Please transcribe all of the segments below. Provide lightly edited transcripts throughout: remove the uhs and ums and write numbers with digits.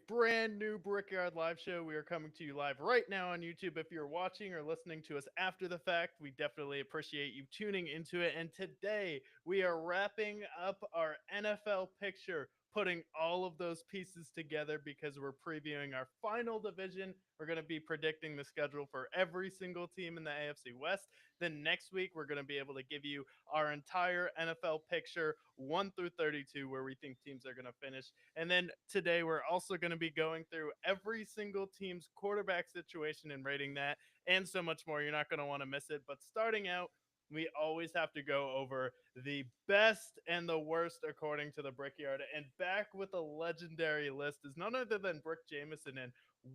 brand new Brickyard Live Show. We are coming to you live right now on YouTube. If you're watching or listening to us after the fact, we definitely appreciate you tuning into it. And today we are wrapping up our NFL picture, putting all of those pieces together because we're previewing our final division. We're going to be predicting the schedule for every single team in the AFC West. Then next week, we're going to be able to give you our entire NFL picture, 1 through 32, where we think teams are going to finish. And then today, we're also going to be going through every single team's quarterback situation and rating that, and so much more. You're not going to want to miss it. But starting out, we always have to go over the best and the worst according to the Brickyard. And back with a legendary list is none other than Brick Jameson. And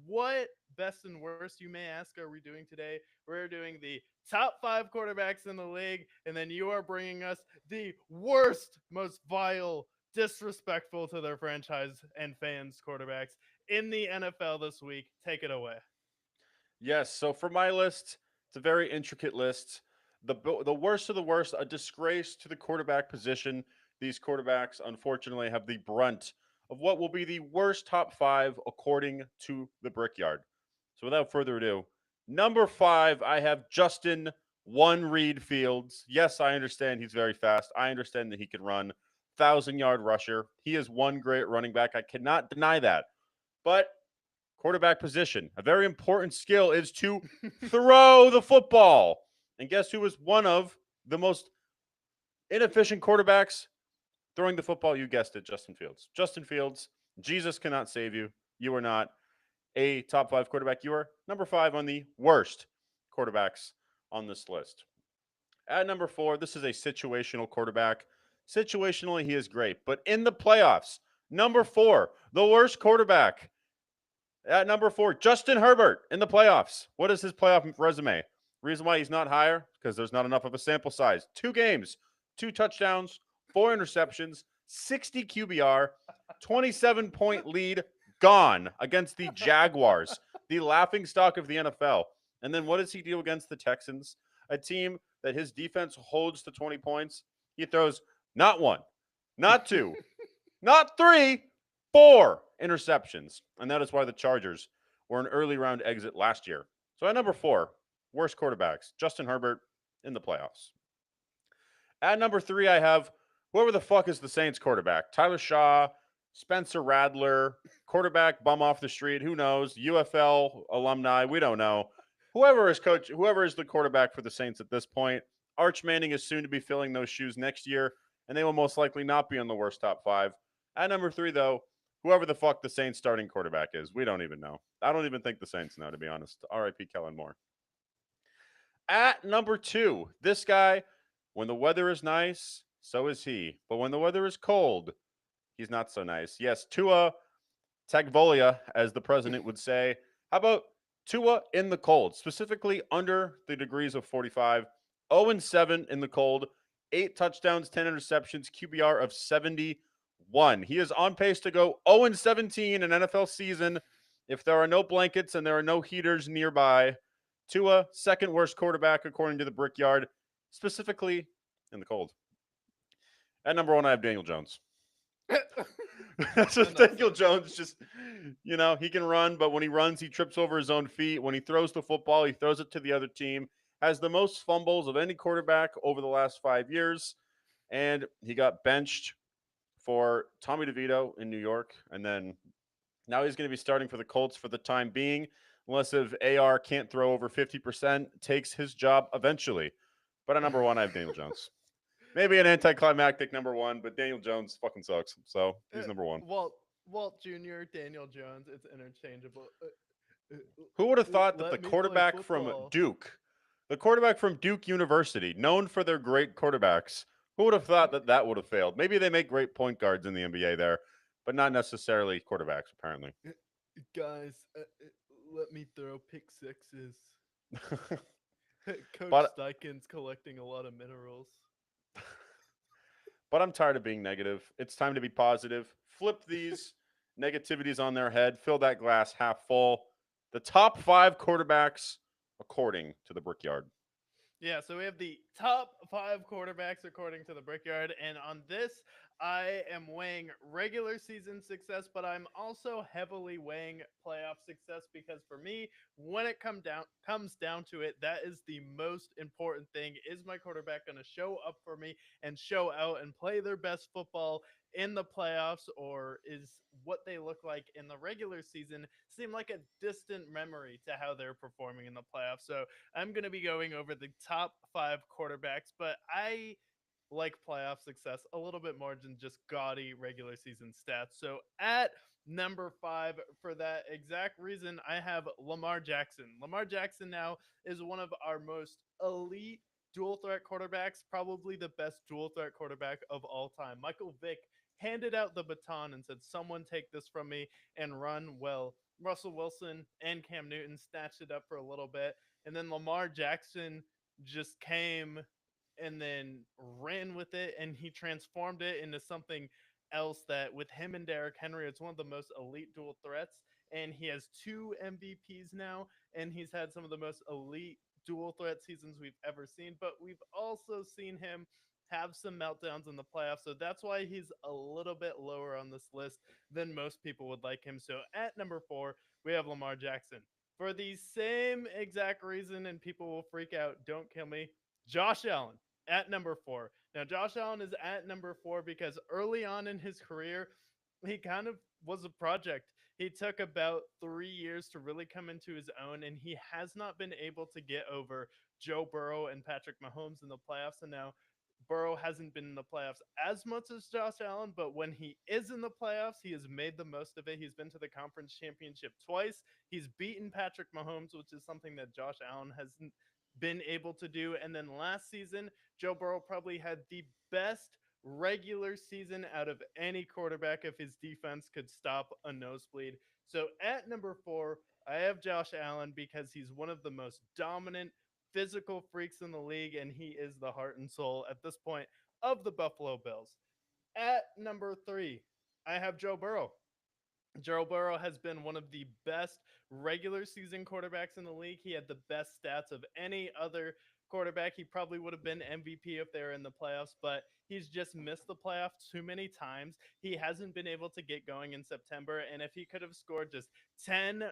what best and worst, you may ask, are we doing today? We're doing the top 5 quarterbacks in the league, and then you are bringing us the worst, most vile, disrespectful to their franchise and fans quarterbacks in the NFL this week. Take it away. Yes, so for my list, it's a very intricate list. The worst of the worst, a disgrace to the quarterback position. These quarterbacks, unfortunately, have the brunt of what will be the worst top five according to the Brickyard. So without further ado, number 5, I have Justin One Reed Fields. Yes, I understand he's very fast. I understand that he can run. 1,000-yard rusher. He is one great running back. I cannot deny that. But quarterback position, a very important skill is to throw the football. And guess who was one of the most inefficient quarterbacks throwing the football? You guessed it, Justin Fields. Justin Fields, Jesus cannot save you. You are not a top 5 quarterback. You are number 5 on the worst quarterbacks on this list. At number 4, this is a situational quarterback. Situationally, he is great. But in the playoffs, number 4, the worst quarterback. At number 4, Justin Herbert in the playoffs. What is his playoff resume? Reason why he's not higher? Because there's not enough of a sample size. 2 games, 2 touchdowns, 4 interceptions, 60 QBR, 27-point lead gone against the Jaguars, the laughing stock of the NFL. And then what does he do against the Texans? A team that his defense holds to 20 points. He throws not 1, not 2, not 3, 4 interceptions. And that is why the Chargers were an early round exit last year. So at number 4, worst quarterbacks, Justin Herbert in the playoffs. At number 3, I have whoever the fuck is the Saints quarterback. Tyler Shaw, Spencer Radler, quarterback bum off the street, who knows? UFL alumni, we don't know. Whoever is the quarterback for the Saints at this point, Arch Manning is soon to be filling those shoes next year, and they will most likely not be on the worst top 5. At number 3, though, whoever the fuck the Saints starting quarterback is, we don't even know. I don't even think the Saints know, to be honest. R.I.P. Kellen Moore. At number 2, this guy, when the weather is nice, so is he. But when the weather is cold, he's not so nice. Yes, Tua Tagovailoa, as the president would say. How about Tua in the cold, specifically under the degrees of 45? 0-7 in the cold, 8 touchdowns, 10 interceptions, QBR of 71. He is on pace to go 0-17 in NFL season if there are no blankets and there are no heaters nearby. Tua, second worst quarterback according to the Brickyard, specifically in the cold. At number 1, I have Daniel Jones. So Daniel Jones just, he can run, but when he runs, he trips over his own feet. When he throws the football, he throws it to the other team. Has the most fumbles of any quarterback over the last 5 years. And he got benched for Tommy DeVito in New York. And then now he's going to be starting for the Colts for the time being, unless if AR can't throw over 50%, takes his job eventually. But at number 1, I have Daniel Jones. Maybe an anticlimactic number 1, but Daniel Jones fucking sucks. So he's number 1. Walt Jr., Daniel Jones, it's interchangeable. Who would have thought that Let me play football. The quarterback from Duke University, known for their great quarterbacks, who would have thought that that would have failed? Maybe they make great point guards in the NBA there, but not necessarily quarterbacks, apparently. Guys, let me throw pick sixes. Coach but Steichen's collecting a lot of minerals. But I'm tired of being negative. It's time to be positive. Flip these negativities on their head. Fill that glass half full. The top 5 quarterbacks according to the Brickyard. Yeah, so we have the top 5 quarterbacks according to the Brickyard, and on this, I am weighing regular season success, but I'm also heavily weighing playoff success because for me, when it comes down to it, that is the most important thing. Is my quarterback going to show up for me and show out and play their best football in the playoffs, or is what they look like in the regular season seem like a distant memory to how they're performing in the playoffs? So I'm going to be going over the top 5 quarterbacks, but I like playoff success a little bit more than just gaudy regular season stats. So at number 5, for that exact reason, I have Lamar Jackson. Lamar Jackson now is one of our most elite dual threat quarterbacks, probably the best dual threat quarterback of all time. Michael Vick handed out the baton and said, "Someone take this from me and run." Well, Russell Wilson and Cam Newton snatched it up for a little bit, and then Lamar Jackson just came and then ran with it, and he transformed it into something else that with him and Derrick Henry, it's one of the most elite dual threats. And he has 2 MVPs now, and he's had some of the most elite dual threat seasons we've ever seen. But we've also seen him have some meltdowns in the playoffs. So that's why he's a little bit lower on this list than most people would like him. So at number 4, we have Lamar Jackson. For the same exact reason, and people will freak out, don't kill me, Josh Allen at number 4. Now, Josh Allen is at number 4 because early on in his career, he kind of was a project. He took about 3 years to really come into his own, and he has not been able to get over Joe Burrow and Patrick Mahomes in the playoffs. And now Burrow hasn't been in the playoffs as much as Josh Allen, but when he is in the playoffs, he has made the most of it. He's been to the conference championship twice. He's beaten Patrick Mahomes, which is something that Josh Allen hasn't been able to do. And then last season, Joe Burrow probably had the best regular season out of any quarterback if his defense could stop a nosebleed. So at number 4, I have Josh Allen because he's one of the most dominant physical freaks in the league, and he is the heart and soul at this point of the Buffalo Bills. At number 3, I have Joe Burrow. Joe Burrow has been one of the best regular season quarterbacks in the league. He had the best stats of any other quarterback. He probably would have been MVP if they were in the playoffs, but he's just missed the playoffs too many times. He hasn't been able to get going in September, and if he could have scored just 10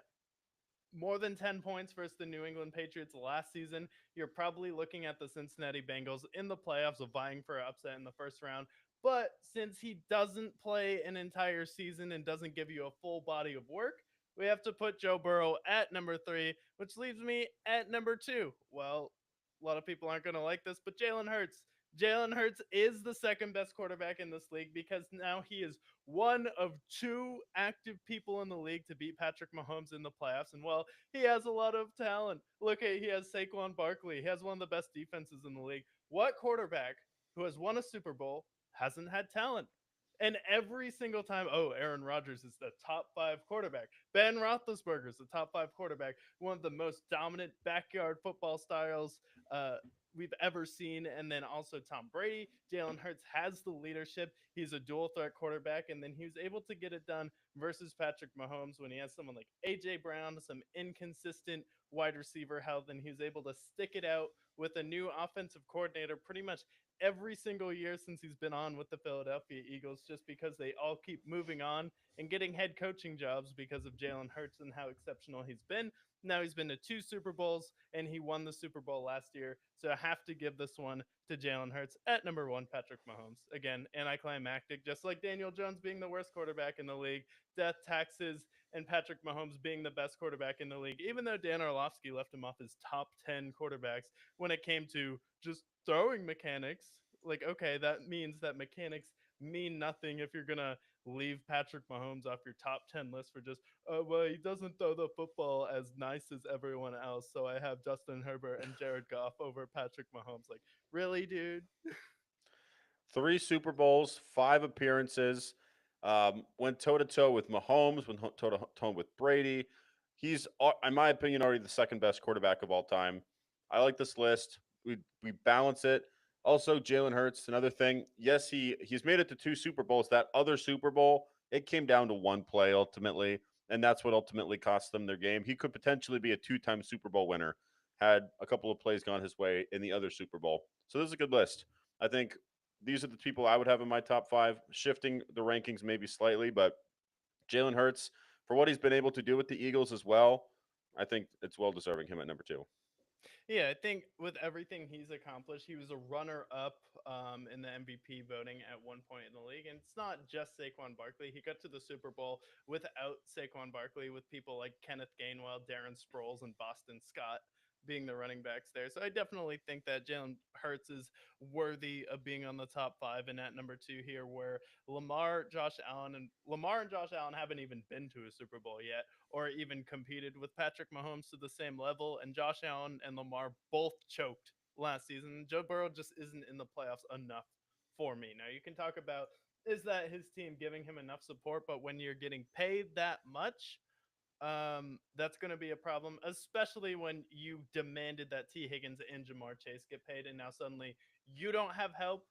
more than 10 points versus the New England Patriots last season, you're probably looking at the Cincinnati Bengals in the playoffs of vying for an upset in the first round. But since he doesn't play an entire season and doesn't give you a full body of work, we have to put Joe Burrow at number 3, which leaves me at number 2. Well, a lot of people aren't going to like this, but Jalen Hurts. Jalen Hurts is the second best quarterback in this league because now he is one of 2 active people in the league to beat Patrick Mahomes in the playoffs. And well, he has a lot of talent. Look at, he has Saquon Barkley. He has one of the best defenses in the league. What quarterback who has won a Super Bowl hasn't had talent? And every single time, oh, Aaron Rodgers is the top 5 quarterback. Ben Roethlisberger is the top 5 quarterback. One of the most dominant backyard football styles we've ever seen. And then also Tom Brady. Jalen Hurts has the leadership. He's a dual threat quarterback. And then he was able to get it done versus Patrick Mahomes when he has someone like A.J. Brown, some inconsistent wide receiver health, and he was able to stick it out with a new offensive coordinator pretty much every single year since he's been on with the Philadelphia Eagles, just because they all keep moving on and getting head coaching jobs because of Jalen Hurts and how exceptional he's been. Now he's been to 2 Super Bowls, and he won the Super Bowl last year. So I have to give this one to Jalen Hurts. At number 1, Patrick Mahomes. Again, anticlimactic, just like Daniel Jones being the worst quarterback in the league, death, taxes, and Patrick Mahomes being the best quarterback in the league, even though Dan Orlovsky left him off his top 10 quarterbacks when it came to just throwing mechanics. Like, okay, that means that mechanics mean nothing if you're going to leave Patrick Mahomes off your top 10 list for just, oh, well, he doesn't throw the football as nice as everyone else. So I have Justin Herbert and Jared Goff over Patrick Mahomes. Like, really, dude? 3 Super Bowls, 5 appearances. Went toe to toe with Mahomes, went toe to toe with Brady. He's, in my opinion, already the second best quarterback of all time. I like this list. We balance it. Also, Jalen Hurts, another thing. Yes, he's made it to 2 Super Bowls. That other Super Bowl, it came down to one play ultimately, and that's what ultimately cost them their game. He could potentially be a 2-time Super Bowl winner had a couple of plays gone his way in the other Super Bowl. So this is a good list. I think these are the people I would have in my top five, shifting the rankings maybe slightly, but Jalen Hurts, for what he's been able to do with the Eagles as well, I think it's well deserving him at number two. Yeah, I think with everything he's accomplished, he was a runner-up in the MVP voting at one point in the league, and it's not just Saquon Barkley. He got to the Super Bowl without Saquon Barkley, with people like Kenneth Gainwell, Darren Sproles, and Boston Scott being the running backs there. So I definitely think that Jalen Hurts is worthy of being on the top five, and at number two here, where Lamar and Josh Allen haven't even been to a Super Bowl yet or even competed with Patrick Mahomes to the same level. And Josh Allen and Lamar both choked last season. Joe Burrow just isn't in the playoffs enough for me. Now, you can talk about is that his team giving him enough support, but when you're getting paid that much, that's going to be a problem, especially when you demanded that T. Higgins and Jamar Chase get paid, and now suddenly you don't have help.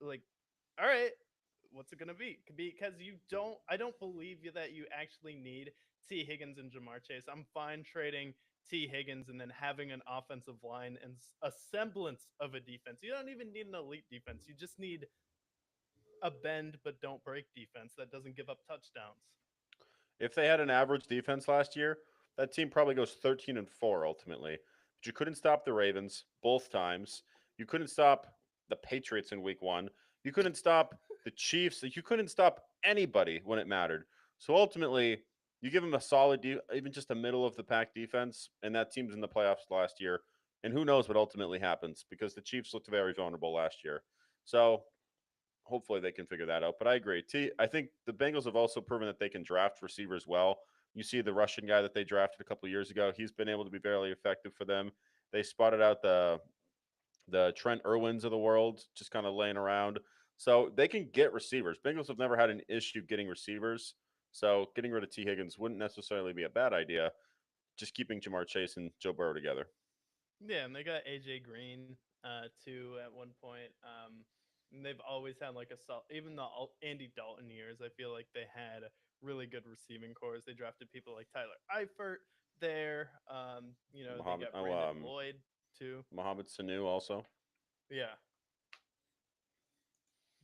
Like, all right, what's it gonna be? Because you don't. I don't believe that you actually need T. Higgins and Jamar Chase. I'm fine trading T. Higgins and then having an offensive line and a semblance of a defense. You don't even need an elite defense. You just need a bend but don't break defense that doesn't give up touchdowns. If they had an average defense last year, that team probably goes 13-4 ultimately. But you couldn't stop the Ravens both times. You couldn't stop the Patriots in week one. You couldn't stop the Chiefs. You couldn't stop anybody when it mattered. So ultimately, you give them a solid, even just a middle of the pack defense, and that team's in the playoffs last year. And who knows what ultimately happens because the Chiefs looked very vulnerable last year. So hopefully they can figure that out. But I agree. I think the Bengals have also proven that they can draft receivers well. You see the Russian guy that they drafted a couple of years ago. He's been able to be very effective for them. They spotted out the Trent Irwins of the world just kind of laying around. So they can get receivers. Bengals have never had an issue getting receivers. So getting rid of T. Higgins wouldn't necessarily be a bad idea. Just keeping Jamar Chase and Joe Burrow together. Yeah, and they got AJ Green too at one point. And they've always had like a solid, even the Andy Dalton years. I feel like they had really good receiving cores. They drafted people like Tyler Eifert there. They Muhammad, got Brandon Lloyd too. Muhammad Sanu also. Yeah,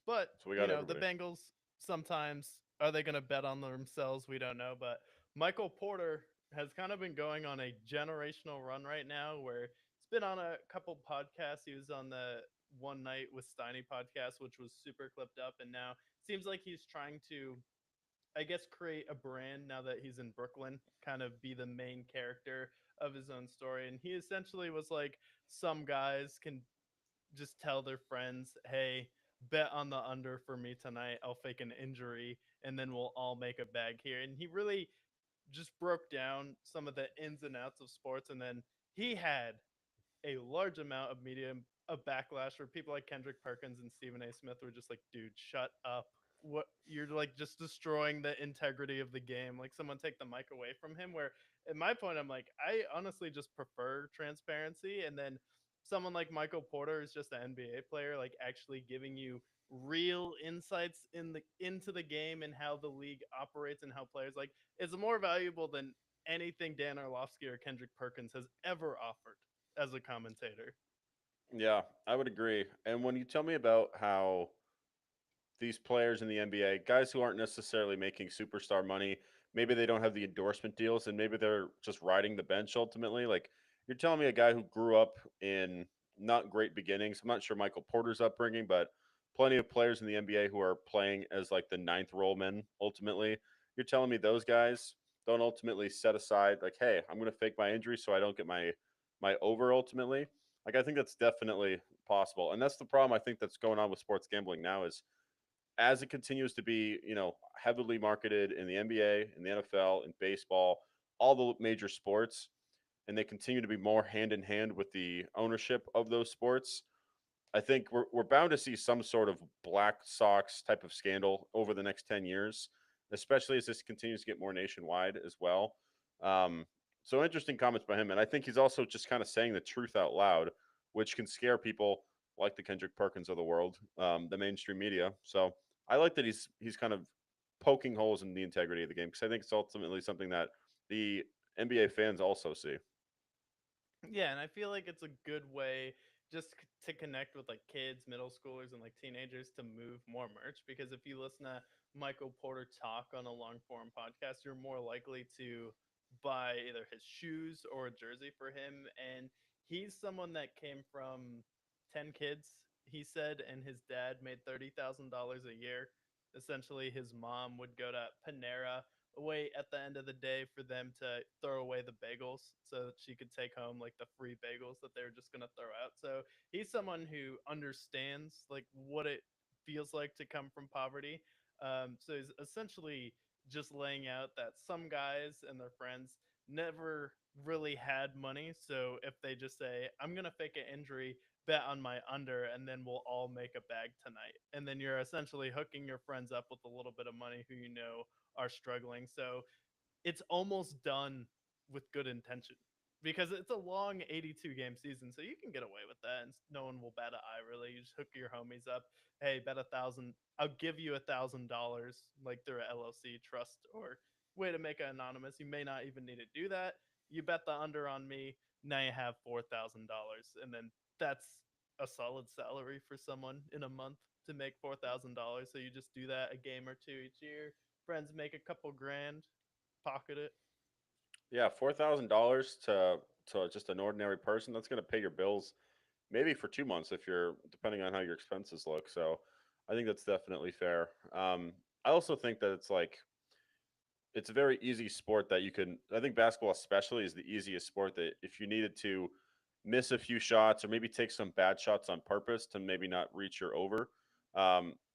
but So we got the everybody. Bengals sometimes are they going to bet on themselves? We don't know. But Michael Porter has kind of been going on a generational run right now, where he's been on a couple podcasts. He was on the One Night with Steiny podcast, which was super clipped up, and now seems like he's trying to, I guess, create a brand now that he's in Brooklyn, kind of be the main character of his own story. And he essentially was like, some guys can just tell their friends, hey, bet on the under for me tonight. I'll fake an injury and then we'll all make a bag here. And he really just broke down some of the ins and outs of sports. And then he had a large amount of media of backlash where people like Kendrick Perkins and Stephen A. Smith were just like, dude, shut up. What you're like just destroying the integrity of the game. Like someone take the mic away from him. Where at my point, I'm like, I honestly just prefer transparency. And then someone like Michael Porter is just an NBA player, like actually giving you real insights into the game and how the league operates and how players like it's more valuable than anything Dan Orlovsky or Kendrick Perkins has ever offered as a commentator. Yeah, I would agree. And when you tell me about how these players in the NBA, guys who aren't necessarily making superstar money, maybe they don't have the endorsement deals and maybe they're just riding the bench ultimately. Like you're telling me a guy who grew up in not great beginnings. I'm not sure Michael Porter's upbringing, but plenty of players in the NBA who are playing as like the ninth role men ultimately. You're telling me those guys don't ultimately set aside like, hey, I'm going to fake my injury so I don't get my over ultimately. Like I think that's definitely possible. And that's the problem I think that's going on with sports gambling now is as it continues to be, heavily marketed in the NBA, in the NFL, in baseball, all the major sports, and they continue to be more hand in hand with the ownership of those sports, I think we're bound to see some sort of Black Sox type of scandal over the next 10 years, especially as this continues to get more nationwide as well. Um, so interesting comments by him. And I think he's also just kind of saying the truth out loud, which can scare people like the Kendrick Perkins of the world, the mainstream media. So I like that he's kind of poking holes in the integrity of the game because I think it's ultimately something that the NBA fans also see. Yeah, and I feel like it's a good way to connect with like kids, middle schoolers, and like teenagers to move more merch. Because if you listen to Michael Porter talk on a long form podcast, you're more likely to buy either his shoes or a jersey for him. And he's someone that came from 10 kids, he said, and his dad made $30,000 a year. Essentially, his mom would go to Panera, wait at the end of the day for them to throw away the bagels so that she could take home like the free bagels that they were just going to throw out. So he's someone who understands like what it feels like to come from poverty. So he's essentially just laying out that some guys and their friends never really had money. So if they just say, I'm going to fake an injury, bet on my under, and then we'll all make a bag tonight. And then you're essentially hooking your friends up with a little bit of money who you know are struggling. So it's almost done with good intention because it's a long 82 game season, so you can get away with that, and no one will bat an eye. Really, you just hook your homies up. Hey, bet 1,000. I'll give you $1,000, like through a LLC trust or way to make it anonymous. You may not even need to do that. You bet the under on me. Now you have $4,000, and then that's a solid salary for someone in a month to make $4,000. So you just do that a game or two each year. Friends make a couple grand, pocket it. Yeah, $4,000 to just an ordinary person, that's going to pay your bills maybe for 2 months if you're depending on how your expenses look. So I think that's definitely fair. I also think that it's a very easy sport that you can. I think basketball especially is the easiest sport that if you needed to miss a few shots or maybe take some bad shots on purpose to maybe not reach your over,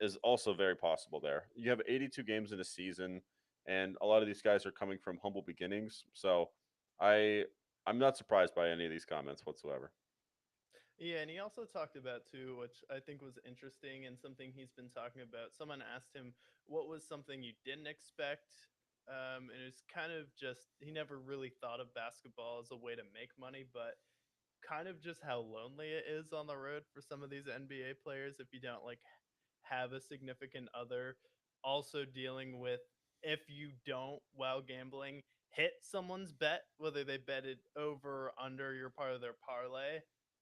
is also very possible there. You have 82 games in a season, and a lot of these guys are coming from humble beginnings. So I I'm not surprised by any of these comments whatsoever. Yeah, and he also talked about too, which I think was interesting and something he's been talking about. Someone asked him what was something you didn't expect. And it was kind of just he never really thought of basketball as a way to make money, but kind of just how lonely it is on the road for some of these NBA players if you don't like have a significant other. Also dealing with if you don't while gambling hit someone's bet, whether they bet it over or under, you're part of their parlay.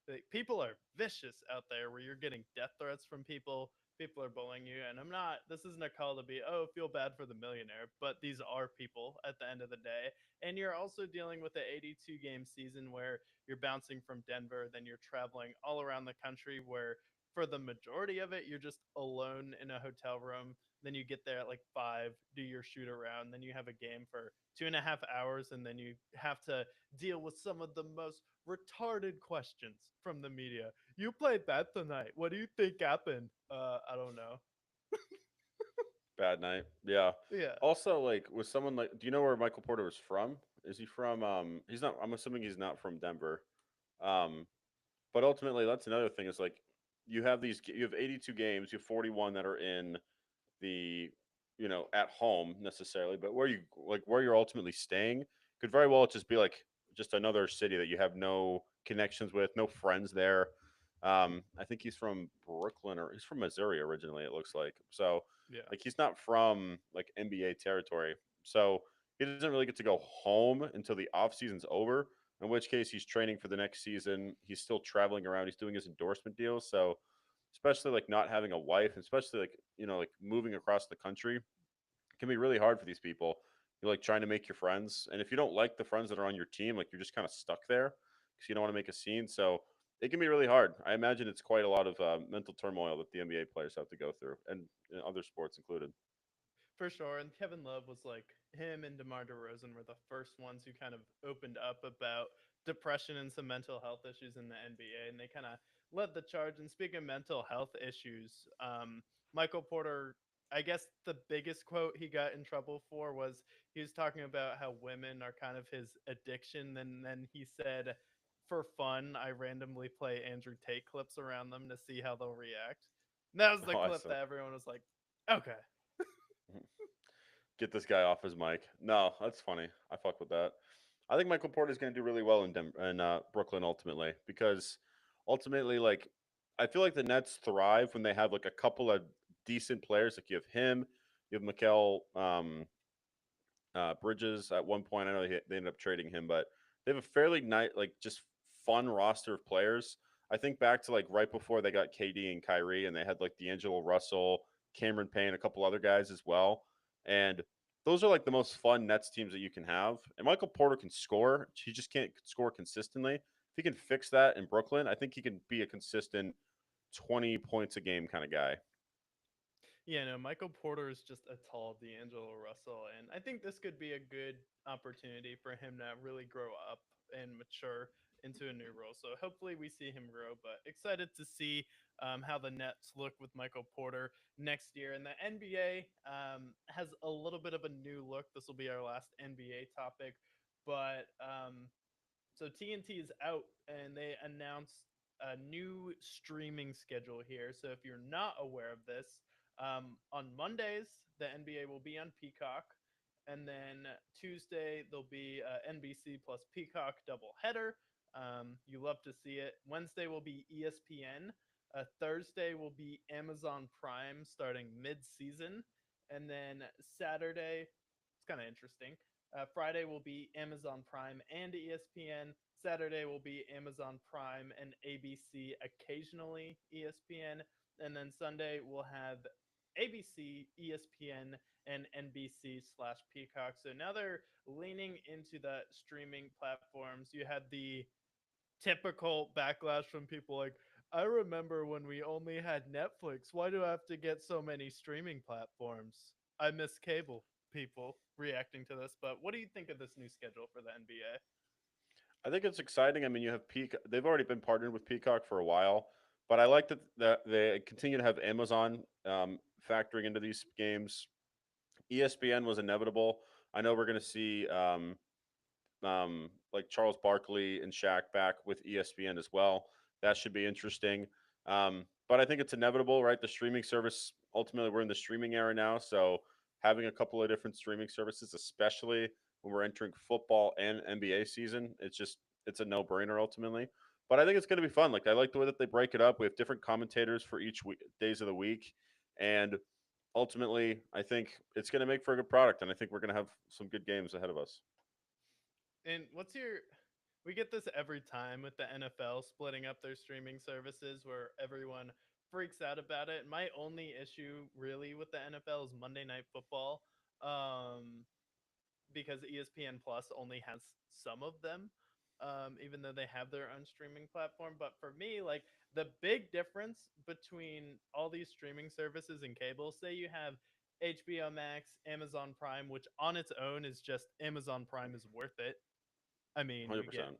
Like, people are vicious out there where you're getting death threats from people. People are bullying you, and I'm not. This isn't a call to be, oh, feel bad for the millionaire, but these are people at the end of the day. And you're also dealing with the 82 game season where you're bouncing from Denver, then you're traveling all around the country where for the majority of it, you're just alone in a hotel room. Then you get there at like 5, do your shoot around. Then you have a game for 2.5 hours, and then you have to deal with some of the most retarded questions from the media. You played bad tonight. What do you think happened? I don't know. Bad night. Yeah. Yeah. Also, like with someone like, do you know where Michael Porter was from? Is he from? He's not. I'm assuming he's not from Denver. Um, but ultimately, that's another thing. Is like you have 82 games. You have 41 that are in the at home necessarily, but where you're ultimately staying could very well just be like just another city that you have no connections with, no friends there. I think he's from Brooklyn or he's from Missouri originally. It looks like so. Yeah. Like he's not from like NBA territory, so he doesn't really get to go home until the off season's over. In which case, he's training for the next season. He's still traveling around. He's doing his endorsement deals. So especially like not having a wife, especially like like moving across the country can be really hard for these people. You're like trying to make your friends, and if you don't like the friends that are on your team, like you're just kind of stuck there because you don't want to make a scene. So it can be really hard. I imagine it's quite a lot of mental turmoil that the NBA players have to go through, and other sports included. For sure. And Kevin Love was like him and DeMar DeRozan were the first ones who kind of opened up about depression and some mental health issues in the NBA, and they kind of led the charge. And speaking of mental health issues, Michael Porter, I guess the biggest quote he got in trouble for was he was talking about how women are kind of his addiction, and then he said, "For fun, I randomly play Andrew Tate clips around them to see how they'll react." And that was the Oh, I clip saw. that everyone was like, "Okay." Get this guy off his mic. No, that's funny. I fuck with that. I think Michael Porter is going to do really well in Brooklyn ultimately because ultimately, like, I feel like the Nets thrive when they have like a couple of decent players. Like you have him, you have Mikael Bridges. At one point, I know they ended up trading him, but they have a fairly nice, like, just fun roster of players. I think back to like right before they got KD and Kyrie, and they had like D'Angelo Russell, Cameron Payne, a couple other guys as well. And those are like the most fun Nets teams that you can have. And Michael Porter can score. He just can't score consistently. If he can fix that in Brooklyn, I think he can be a consistent 20 points a game kind of guy. Yeah, no, Michael Porter is just a tall D'Angelo Russell, and I think this could be a good opportunity for him to really grow up and mature into a new role. So hopefully we see him grow. But excited to see how the Nets look with Michael Porter next year. And the NBA has a little bit of a new look. This will be our last NBA topic, but so TNT is out and they announced a new streaming schedule here. So if you're not aware of this, on Mondays the NBA will be on Peacock, and then Tuesday there'll be NBC plus Peacock double header. You love to see it. Wednesday will be ESPN. Thursday will be Amazon Prime starting mid-season, and then Saturday, it's kind of interesting. Friday will be Amazon Prime and ESPN. Saturday will be Amazon Prime and ABC, occasionally ESPN. And then Sunday we'll have ABC, ESPN, and NBC slash Peacock. So now they're leaning into the streaming platforms. You had the typical backlash from people like, I remember when we only had Netflix. Why do I have to get so many streaming platforms? I miss cable, people reacting to this. But what do you think of this new schedule for the NBA? I think it's exciting. I mean, you have Peacock. They've already been partnered with Peacock for a while, but I like that they continue to have Amazon factoring into these games. ESPN was inevitable. I know we're going to see like Charles Barkley and Shaq back with ESPN as well. That should be interesting. But I think it's inevitable, right? The streaming service, ultimately, we're in the streaming era now. So having a couple of different streaming services, especially when we're entering football and NBA season, it's a no brainer ultimately. But I think it's going to be fun. Like, I like the way that they break it up. We have different commentators for each days of the week. And ultimately, I think it's going to make for a good product. And I think we're going to have some good games ahead of us. And what's your we get this every time with the NFL splitting up their streaming services where everyone freaks out about it. My only issue really with the NFL is Monday Night Football. Because ESPN Plus only has some of them, even though they have their own streaming platform. But for me, like the big difference between all these streaming services and cable, say you have HBO Max, Amazon Prime, which on its own is just Amazon Prime is worth it. I mean, you get 100%.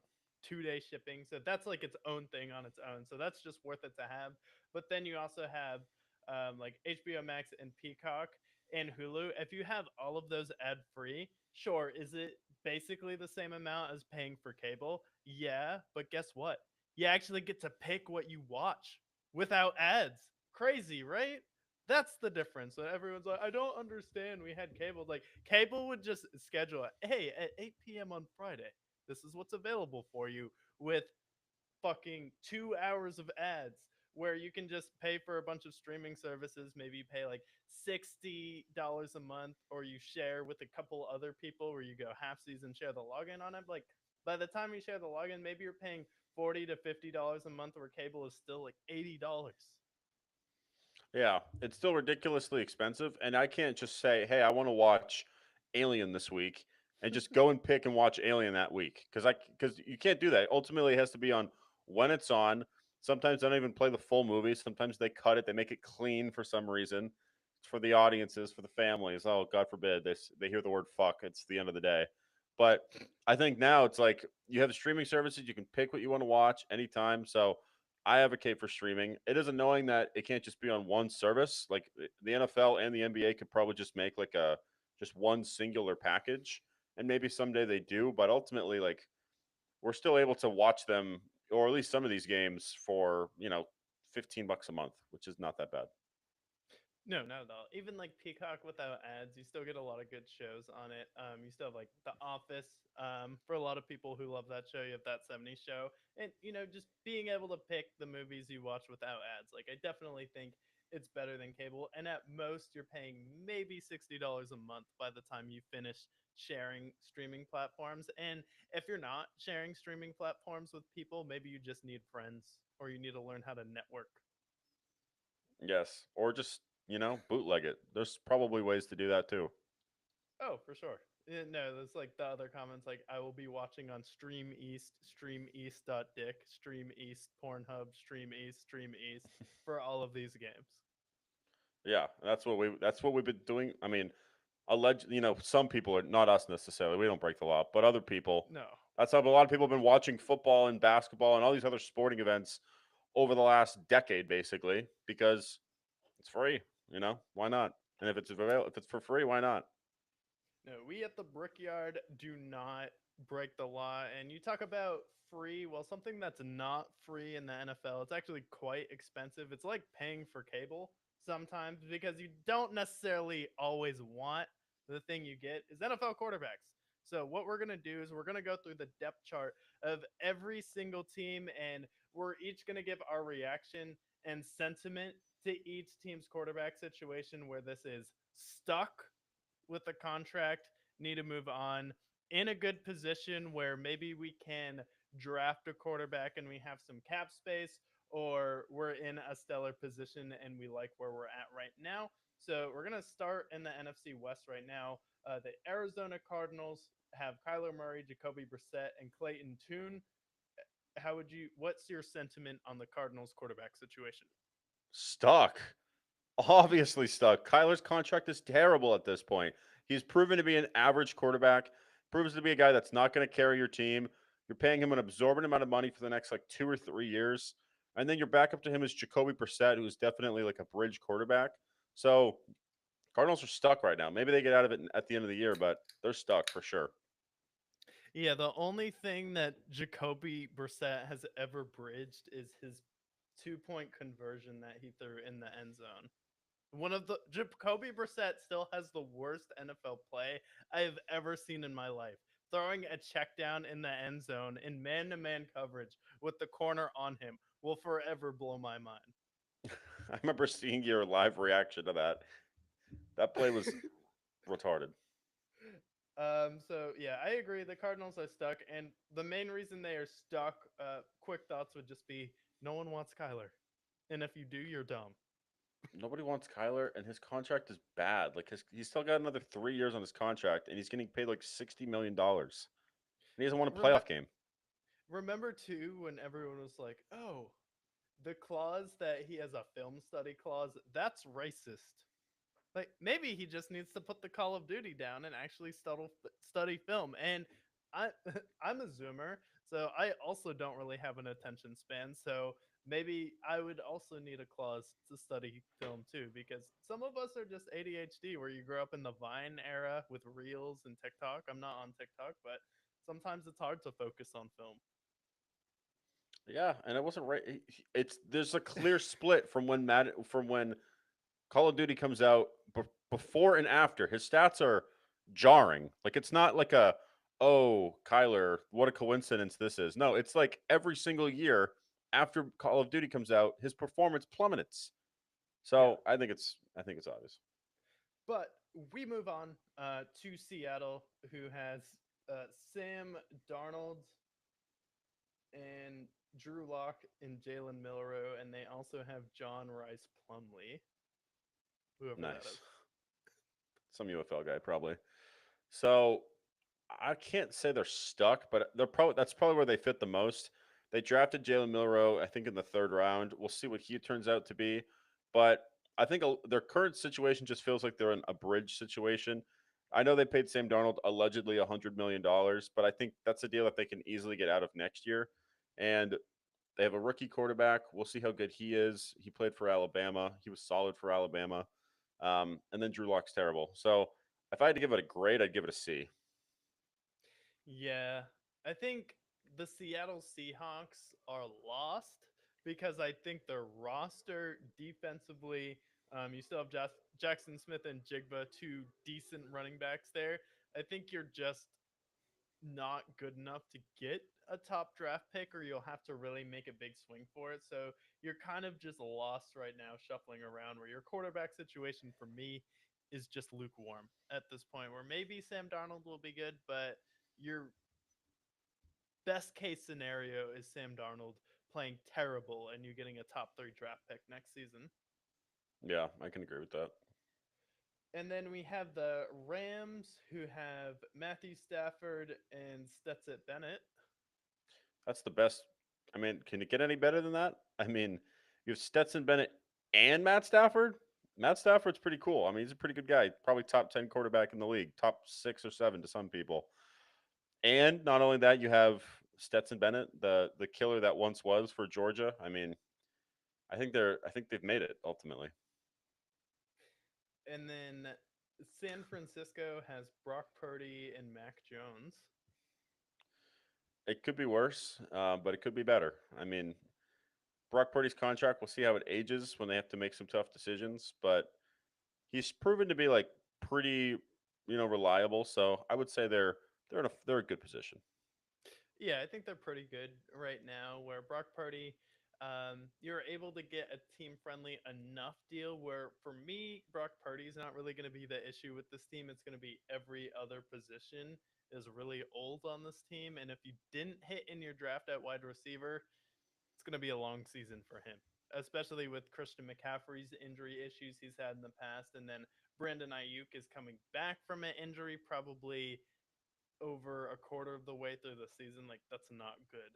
2 day shipping. So that's like its own thing on its own. So that's just worth it to have. But then you also have like HBO Max and Peacock and Hulu. If you have all of those ad free, sure, is it basically the same amount as paying for cable? Yeah, but guess what? You actually get to pick what you watch without ads. Crazy, right? That's the difference. So everyone's like, I don't understand. We had cable. Like, cable would just schedule it. Hey, at 8 p.m. on Friday, this is what's available for you with fucking 2 hours of ads where you can just pay for a bunch of streaming services. Maybe you pay like $60 a month, or you share with a couple other people where you go half season, share the login on it. Like by the time you share the login, maybe you're paying $40 to $50 a month, where cable is still like $80. Yeah, it's still ridiculously expensive, and I can't just say, "Hey, I want to watch Alien this week," and just go and pick and watch Alien that week because you can't do that. Ultimately, it has to be on when it's on. Sometimes they don't even play the full movie. Sometimes they cut it. They make it clean for some reason. It's for the audiences, for the families. Oh, God forbid they hear the word "fuck." It's the end of the day. But I think now it's like you have streaming services. You can pick what you want to watch anytime. So I advocate for streaming. It is annoying that it can't just be on one service. Like the NFL and the NBA could probably just make like a just one singular package, and maybe someday they do. But ultimately, like we're still able to watch them, or at least some of these games for $15 a month, which is not that bad. No, not at all. Even like Peacock without ads, you still get a lot of good shows on it. You still have like The Office. For a lot of people who love that show, you have that '70s show, and just being able to pick the movies you watch without ads. Like I definitely think it's better than cable. And at most, you're paying maybe $60 a month by the time you finish sharing streaming platforms. And if you're not sharing streaming platforms with people, maybe you just need friends or you need to learn how to network. Yes, or just bootleg it. There's probably ways to do that too. Oh, for sure. No, that's like the other comments like I will be watching on Stream East, Stream East. Dick, Stream East, Pornhub, Stream East, Stream East for all of these games. Yeah, that's what we've been doing. I mean, some people are not us necessarily. We don't break the law, but other people. No. That's how a lot of people have been watching football and basketball and all these other sporting events over the last decade, basically, because it's free. Why not? And if it's for free, why not? No, we at the Brickyard do not break the law. And you talk about free, well, something that's not free in the NFL, it's actually quite expensive. It's like paying for cable sometimes because you don't necessarily always want the thing you get is NFL quarterbacks. So what we're going to do is we're going to go through the depth chart of every single team and we're each going to give our reaction and sentiment to each team's quarterback situation where this is stuck with the contract, need to move on in a good position where maybe we can draft a quarterback and we have some cap space, or we're in a stellar position and we like where we're at right now. So we're going to start in the NFC West right now. The Arizona Cardinals have Kyler Murray, Jacoby Brissett, and Clayton Tune. What's your sentiment on the Cardinals quarterback situation? Stuck. Obviously stuck. Kyler's contract is terrible at this point. He's proven to be an average quarterback, proves to be a guy that's not going to carry your team. You're paying him an absorbent amount of money for the next like 2 or 3 years. And then your backup to him is Jacoby Brissett, who is definitely like a bridge quarterback. So Cardinals are stuck right now. Maybe they get out of it at the end of the year, but they're stuck for sure. Yeah, the only thing that Jacoby Brissett has ever bridged is his 2 point conversion that he threw in the end zone. One of the Jacoby Brissett still has the worst NFL play I have ever seen in my life. Throwing a check down in the end zone in man to man coverage with the corner on him will forever blow my mind. I remember seeing your live reaction to that. That play was retarded. So yeah, I agree. The Cardinals are stuck, and the main reason they are stuck, quick thoughts would just be no one wants Kyler, and if you do, you're dumb. Nobody wants Kyler, and his contract is bad. Like he's still got another 3 years on his contract, and he's getting paid like $60 million, and he hasn't won a Remember, playoff game. remember too when everyone was like, "Oh, the clause that he has a film study clause, that's racist." Like maybe he just needs to put the Call of Duty down and actually study film. And I I'm a zoomer, so I also don't really have an attention span. So maybe I would also need a clause to study film too, because some of us are just ADHD, where you grow up in the Vine era with Reels and TikTok. I'm not on TikTok, but sometimes it's hard to focus on film. Yeah, and it wasn't right. It's there's a clear split from when Call of Duty comes out before and after. His stats are jarring. Like it's not like oh, Kyler, what a coincidence this is. No, it's like every single year after Call of Duty comes out, his performance plummets. Yeah. So I think it's obvious. But we move on to Seattle, who has Sam Darnold and Drew Lock and Jalen Milrow, and they also have John Rice Plumley, whoever that is. Nice. Some UFL guy probably. So I can't say they're stuck, but that's probably where they fit the most. They drafted Jalen Milrow, I think, in the third round. We'll see what he turns out to be, but I think their current situation just feels like they're in a bridge situation. I know they paid Sam Darnold allegedly $100 million, but I think that's a deal that they can easily get out of next year. And they have a rookie quarterback. We'll see how good he is. He played for Alabama. He was solid for Alabama. And then Drew Lock's terrible. So if I had to give it a grade, I'd give it a C. Yeah, I think the Seattle Seahawks are lost because I think their roster defensively, you still have Jackson Smith and Jigba, two decent running backs there. I think you're just not good enough to get a top draft pick, or you'll have to really make a big swing for it. So you're kind of just lost right now, shuffling around. Where your quarterback situation for me is just lukewarm at this point. Where maybe Sam Darnold will be good, but your best case scenario is Sam Darnold playing terrible and you getting a top 3 draft pick next season. Yeah, I can agree with that. And then we have the Rams, who have Matthew Stafford and Stetson Bennett. That's the best. I mean, can it get any better than that? I mean, you have Stetson Bennett and Matt Stafford. Matt Stafford's pretty cool. I mean, he's a pretty good guy. Probably top 10 quarterback in the league, top 6 or 7 to some people. And not only that, you have Stetson Bennett, the killer that once was for Georgia. I mean, I think they've made it ultimately. And then San Francisco has Brock Purdy and Mac Jones. It could be worse, but it could be better. I mean, Brock Purdy's contract, we'll see how it ages when they have to make some tough decisions, but he's proven to be like pretty, reliable. So I would say they're a good position. Yeah, I think they're pretty good right now. Where Brock Purdy, you're able to get a team friendly enough deal where, for me, Brock Purdy is not really going to be the issue with this team. It's going to be every other position is really old on this team. And if you didn't hit in your draft at wide receiver, it's going to be a long season for him, especially with Christian McCaffrey's injury issues he's had in the past. And then Brandon Ayuk is coming back from an injury, probably over a quarter of the way through the season. Like, that's not good.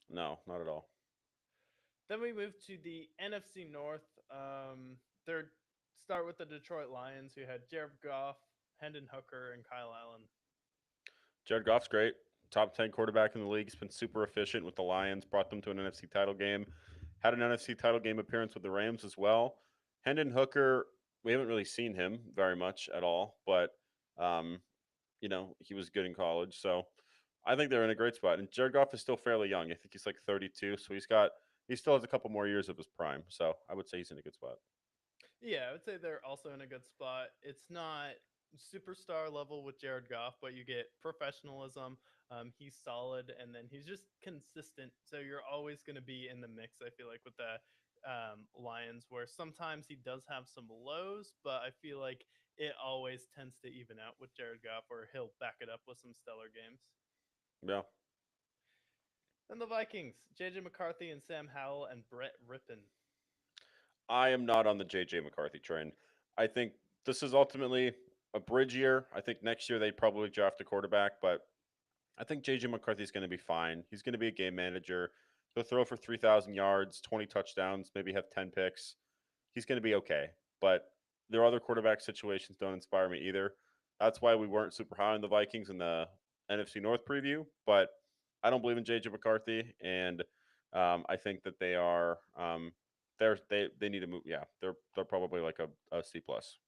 No, not at all. Then we move to the NFC North. They start with the Detroit Lions, who had Jared Goff, Hendon Hooker, and Kyle Allen. Jared Goff's great. Top 10 quarterback in the league. He's been super efficient with the Lions, brought them to an NFC title game. Had an NFC title game appearance with the Rams as well. Hendon Hooker, we haven't really seen him very much at all, but um, he was good in college. So I think they're in a great spot. And Jared Goff is still fairly young. I think he's like 32, so he still has a couple more years of his prime. So I would say he's in a good spot. Yeah, I would say they're also in a good spot. It's not superstar level with Jared Goff, but you get professionalism. He's solid, and then he's just consistent. So you're always going to be in the mix. I feel like with the Lions, where sometimes he does have some lows, but I feel like it always tends to even out with Jared Goff, or he'll back it up with some stellar games. Yeah. Then the Vikings, JJ McCarthy and Sam Howell and Brett Rippon. I am not on the JJ McCarthy train. I think this is ultimately a bridge year. I think next year they probably draft a quarterback, but I think JJ McCarthy is going to be fine. He's going to be a game manager. He'll throw for 3,000 yards, 20 touchdowns, maybe have 10 picks. He's going to be okay. But their other quarterback situations don't inspire me either. That's why we weren't super high on the Vikings in the NFC North preview. But I don't believe in JJ McCarthy, and I think that they are they need to move. Yeah, they're probably like a C plus.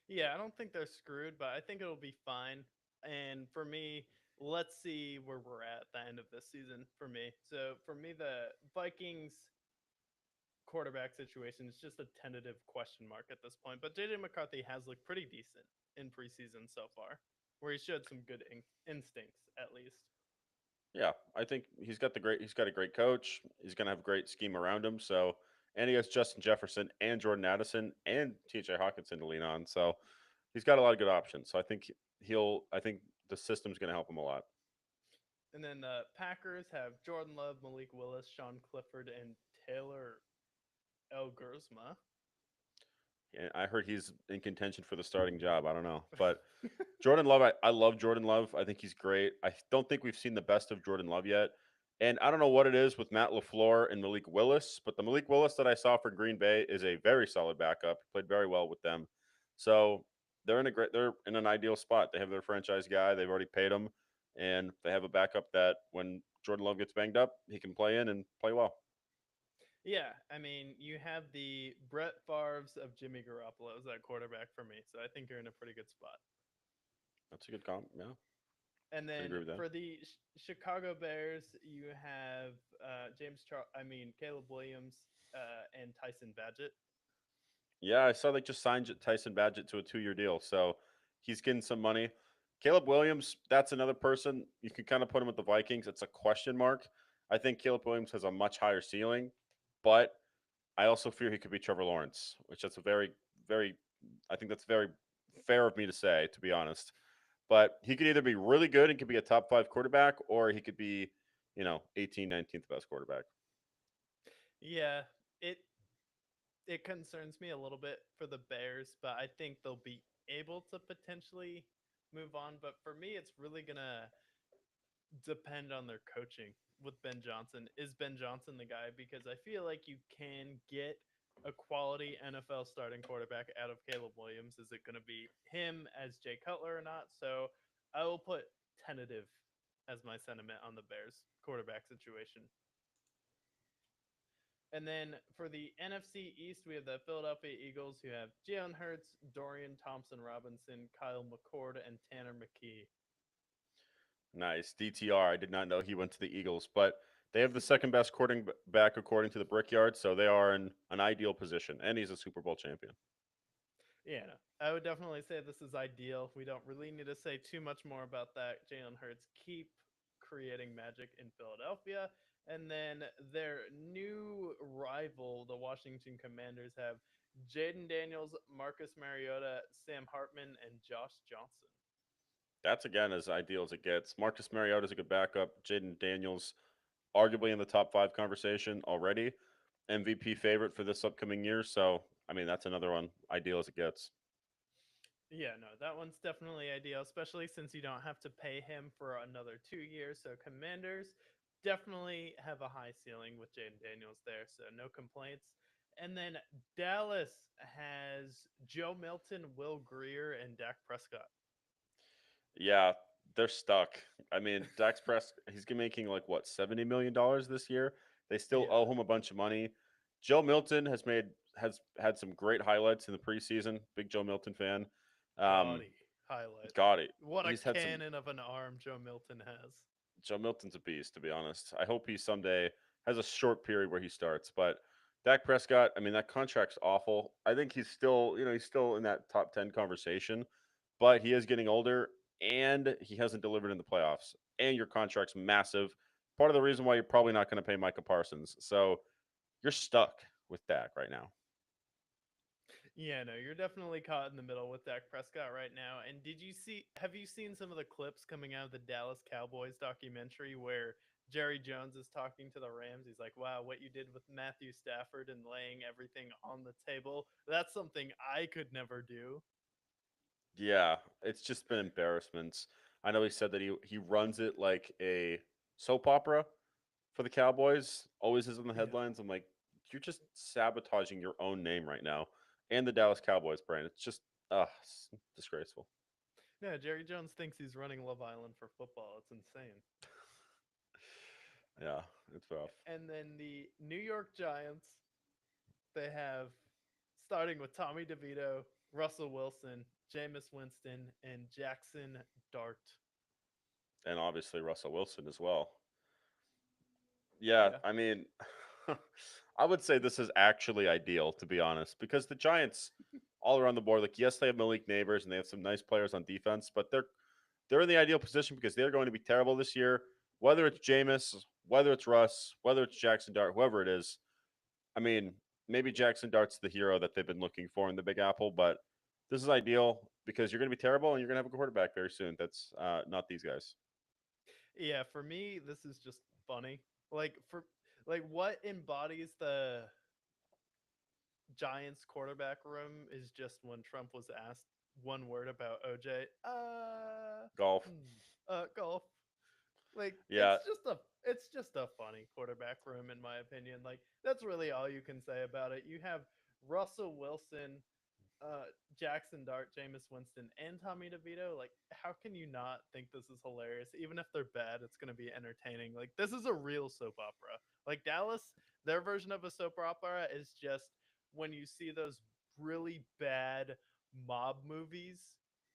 Yeah, I don't think they're screwed, but I think it'll be fine. And for me, let's see where we're at the end of this season for me. So for me, the Vikings quarterback situation is just a tentative question mark at this point. But JJ McCarthy has looked pretty decent in preseason so far, where he showed some good instincts at least. Yeah, I think he's got a great coach. He's going to have a great scheme around him. So, and he has Justin Jefferson and Jordan Addison and TJ Hawkinson to lean on. So, he's got a lot of good options. So, I think the system's going to help him a lot. And then the Packers have Jordan Love, Malik Willis, Sean Clifford, and Taylor Elgersma. And I heard he's in contention for the starting job. I don't know, but Jordan Love, I love Jordan Love. I think he's great. I don't think we've seen the best of Jordan Love yet. And I don't know what it is with Matt LaFleur and Malik Willis, but the Malik Willis that I saw for Green Bay is a very solid backup. He played very well with them. So they're in an ideal spot. They have their franchise guy. They've already paid him, and they have a backup that when Jordan Love gets banged up, he can play in and play well. Yeah, I mean, you have the Brett Favre's of Jimmy Garoppolo as that quarterback for me, so I think you're in a pretty good spot. That's a good comp. Yeah, And I'd then agree with that. for the Chicago Bears, you have Caleb Williams and Tyson Badgett. Yeah, I saw they just signed Tyson Badgett to a 2-year deal, so he's getting some money. Caleb Williams, that's another person you can kind of put him with the Vikings. It's a question mark. I think Caleb Williams has a much higher ceiling, but I also fear he could be Trevor Lawrence, which that's a very, very I think that's very fair of me to say, to be honest. But he could either be really good and could be a top five quarterback, or he could be, 18th, 19th best quarterback. Yeah, it it concerns me a little bit for the Bears, but I think they'll be able to potentially move on. But for me, it's really gonna depend on their coaching with Ben Johnson. Is Ben Johnson the guy? Because I feel like you can get a quality NFL starting quarterback out of Caleb Williams. Is it going to be him as Jay Cutler or not? So I will put tentative as my sentiment on the Bears quarterback situation. And then for the NFC East, we have the Philadelphia Eagles who have Jalen Hurts, Dorian Thompson Robinson, Kyle McCord, and Tanner McKee. Nice. DTR. I did not know he went to the Eagles, but they have the second best quarterback according to the Brickyard, so they are in an ideal position. And he's a Super Bowl champion. Yeah, no, I would definitely say this is ideal. We don't really need to say too much more about that. Jalen Hurts keep creating magic in Philadelphia. And then their new rival, the Washington Commanders, have Jaden Daniels, Marcus Mariota, Sam Hartman, and Josh Johnson. That's again as ideal as it gets. Marcus Mariota is a good backup. Jaden Daniels, arguably in the top five conversation already. MVP favorite for this upcoming year. So, I mean, that's another one ideal as it gets. Yeah, no, that one's definitely ideal, especially since you don't have to pay him for another 2 years. So Commanders definitely have a high ceiling with Jaden Daniels there, so no complaints. And then Dallas has Joe Milton, Will Greer, and Dak Prescott. Yeah, they're stuck. I mean, Dax Press, he's making like what, $70 million this year. They still Yeah, owe him a bunch of money. Joe Milton has had some great highlights in the preseason. Big Joe Milton fan. Um, gaudy highlights. got it. What a He's had some. cannon of an arm Joe Milton has. Joe Milton's a beast, to be honest. I hope he someday has a short period where he starts. But Dak Prescott, I mean, that contract's awful. I think he's still, he's still in that top 10 conversation, but he is getting older and he hasn't delivered in the playoffs. And your contract's massive. Part of the reason why you're probably not going to pay Micah Parsons. So you're stuck with Dak right now. Yeah, no, you're definitely caught in the middle with Dak Prescott right now. And have you seen some of the clips coming out of the Dallas Cowboys documentary where Jerry Jones is talking to the Rams? He's like, wow, what you did with Matthew Stafford and laying everything on the table, that's something I could never do. Yeah, it's just been embarrassments. I know he said that he runs it like a soap opera for the Cowboys, always is in the Yeah. headlines. I'm like, you're just sabotaging your own name right now and the Dallas Cowboys brand. It's just, it's disgraceful. No, Jerry Jones thinks he's running Love Island for football. It's insane. Yeah, it's rough. And then the New York Giants, they have starting with Tommy DeVito, Russell Wilson, Jameis Winston, and Jackson Dart. And obviously Russell Wilson as well. Yeah, Yeah. I mean, I would say this is actually ideal, to be honest, because the Giants all around the board, like, yes, they have Malik Neighbors and they have some nice players on defense, but they're in the ideal position because they're going to be terrible this year. Whether it's Jameis, whether it's Russ, whether it's Jackson Dart, whoever it is. I mean, maybe Jackson Dart's the hero that they've been looking for in the Big Apple, but this is ideal because you're going to be terrible and you're going to have a quarterback very soon. That's not these guys. Yeah, for me, this is just funny. What embodies the Giants quarterback room is just when Trump was asked one word about OJ. Golf. Golf. Like Yeah, it's just a funny quarterback room in my opinion. Like that's really all you can say about it. You have Russell Wilson, Jackson Dart, Jameis Winston, and Tommy DeVito. Like, how can you not think this is hilarious? Even if they're bad, it's gonna be entertaining. Like, this is a real soap opera. Like Dallas, their version of a soap opera is just when you see those really bad mob movies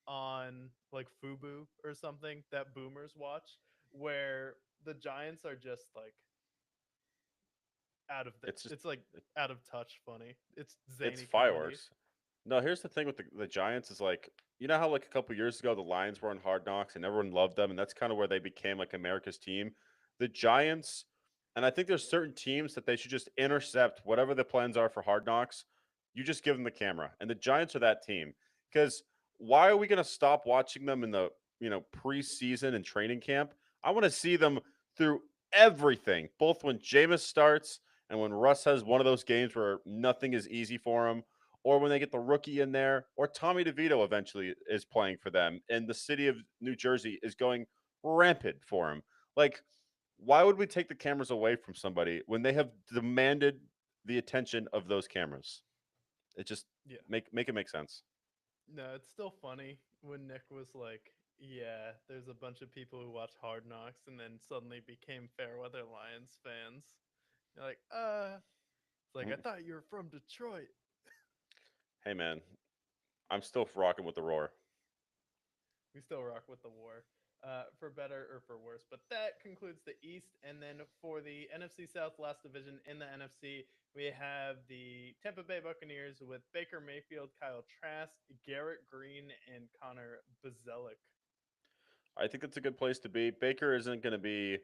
on like Fubu or something that boomers watch, where the Giants are just like it's just it's like out of touch funny. It's it's zany comedy. fireworks. No, here's the thing with the Giants is like, you know how like a couple years ago the Lions were on Hard Knocks and everyone loved them, and that's kind of where they became like America's team. The Giants, and I think there's certain teams that they should just intercept whatever the plans are for Hard Knocks. You just give them the camera. And the Giants are that team. Because why are we going to stop watching them in the, preseason and training camp? I want to see them through everything, both when Jameis starts and when Russ has one of those games where nothing is easy for him, or when they get the rookie in there, or Tommy DeVito eventually is playing for them, and the city of New Jersey is going rampant for him. Like, why would we take the cameras away from somebody when they have demanded the attention of those cameras? It just Yeah. make it make sense. No, it's still funny when Nick was like, "Yeah, there's a bunch of people who watch Hard Knocks and then suddenly became Fairweather Lions fans." You're like, it's like I Mm. thought you were from Detroit. Hey man, I'm still rocking with the roar. We still rock with the war, for better or for worse. But that concludes the East, and then for the NFC South, last division in the NFC, we have the Tampa Bay Buccaneers with Baker Mayfield, Kyle Trask, Garrett Green, and Connor Bazelak. I think it's a good place to be. Baker isn't going to be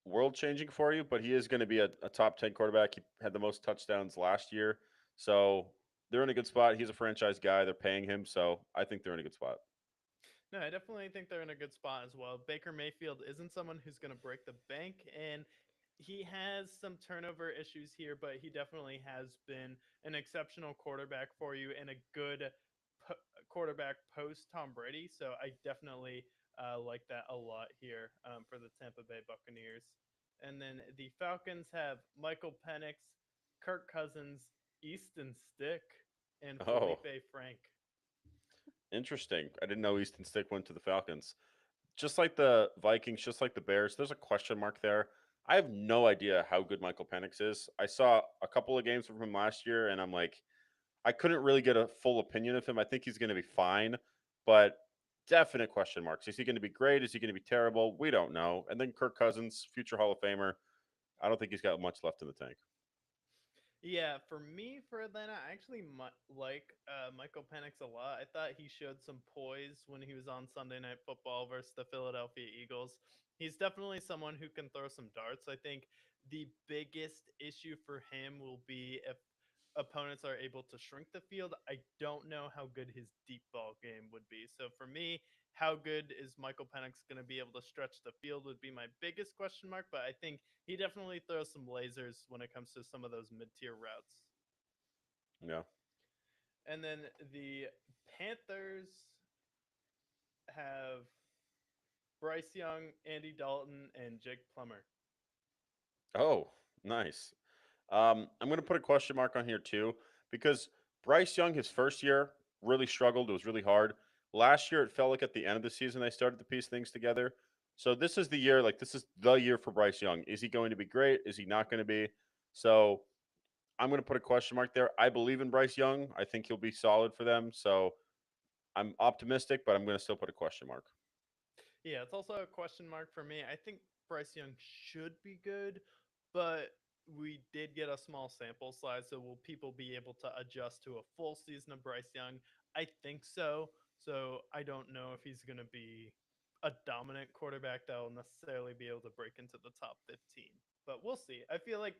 world changing for you, but he is going to be a top 10 quarterback. He had the most touchdowns last year. So they're in a good spot. He's a franchise guy. They're paying him. So I think they're in a good spot. No, I definitely think they're in a good spot as well. Baker Mayfield isn't someone who's going to break the bank, and he has some turnover issues here, but he definitely has been an exceptional quarterback for you and a good quarterback post Tom Brady. So I definitely like that a lot here for the Tampa Bay Buccaneers. And then the Falcons have Michael Penix, Kirk Cousins, Easton Stick, and Oh, Felipe Frank. interesting. I didn't know Easton Stick went to the Falcons. Just like the Vikings, just like the Bears, there's a question mark there. I have no idea how good Michael Penix is. I saw a couple of games from him last year, and I'm like, I couldn't really get a full opinion of him. I think he's going to be fine, but definite question marks. Is he going to be great? Is he going to be terrible? We don't know. And then Kirk Cousins, future Hall of Famer. I don't think he's got much left in the tank. Yeah, for me, for Atlanta, I actually like Michael Penix a lot. I thought he showed some poise when he was on Sunday Night Football versus the Philadelphia Eagles. He's definitely someone who can throw some darts. I think the biggest issue for him will be if opponents are able to shrink the field. I don't know how good his deep ball game would be. So for me, how good is Michael Penix going to be able to stretch the field would be my biggest question mark. But I think he definitely throws some lasers when it comes to some of those mid tier routes. Yeah. And then the Panthers have Bryce Young, Andy Dalton, and Jake Plummer. Oh, nice. I'm going to put a question mark on here too because Bryce Young, his first year, really struggled. It was really hard. Last year, it felt like at the end of the season they started to piece things together. So this is the year, like this is the year for Bryce Young. Is he going to be great? Is he not going to be? So I'm going to put a question mark there. I believe in Bryce Young. I think he'll be solid for them. So I'm optimistic, but I'm going to still put a question mark. Yeah, it's also a question mark for me. I think Bryce Young should be good, but we did get a small sample size, so will people be able to adjust to a full season of Bryce Young? I think so. So I don't know if he's going to be a dominant quarterback that will necessarily be able to break into the top 15. But we'll see. I feel like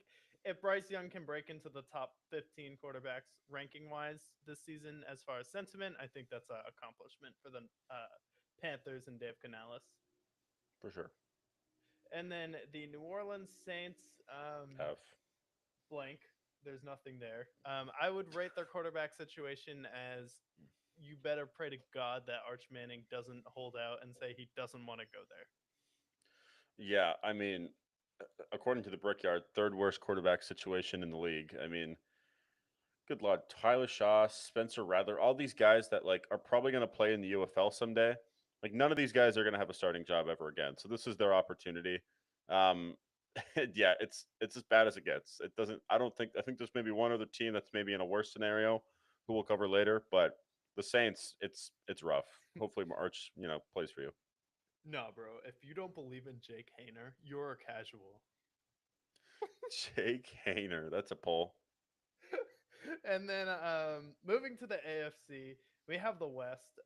if Bryce Young can break into the top 15 quarterbacks ranking wise this season, as far as sentiment, I think that's an accomplishment for the Panthers and Dave Canales. For sure. And then the New Orleans Saints, Have. blank. There's nothing there. I would rate their quarterback situation as you better pray to God that Arch Manning doesn't hold out and say he doesn't want to go there. Yeah, I mean, according to the Brickyard, third worst quarterback situation in the league. I mean, good lord, Tyler Shaw, Spencer Rattler, all these guys that like are probably going to play in the UFL someday. Like none of these guys are going to have a starting job ever again. So this is their opportunity. Um, yeah, it's as bad as it gets. It doesn't. I don't think. I think there's maybe one other team that's maybe in a worse scenario, who we'll cover later. But the Saints, it's rough. Hopefully, Arch, plays for you. No, bro. If you don't believe in Jake Hayner, you're a casual. Jake Hayner, that's a pull. And then moving to the AFC, we have the West.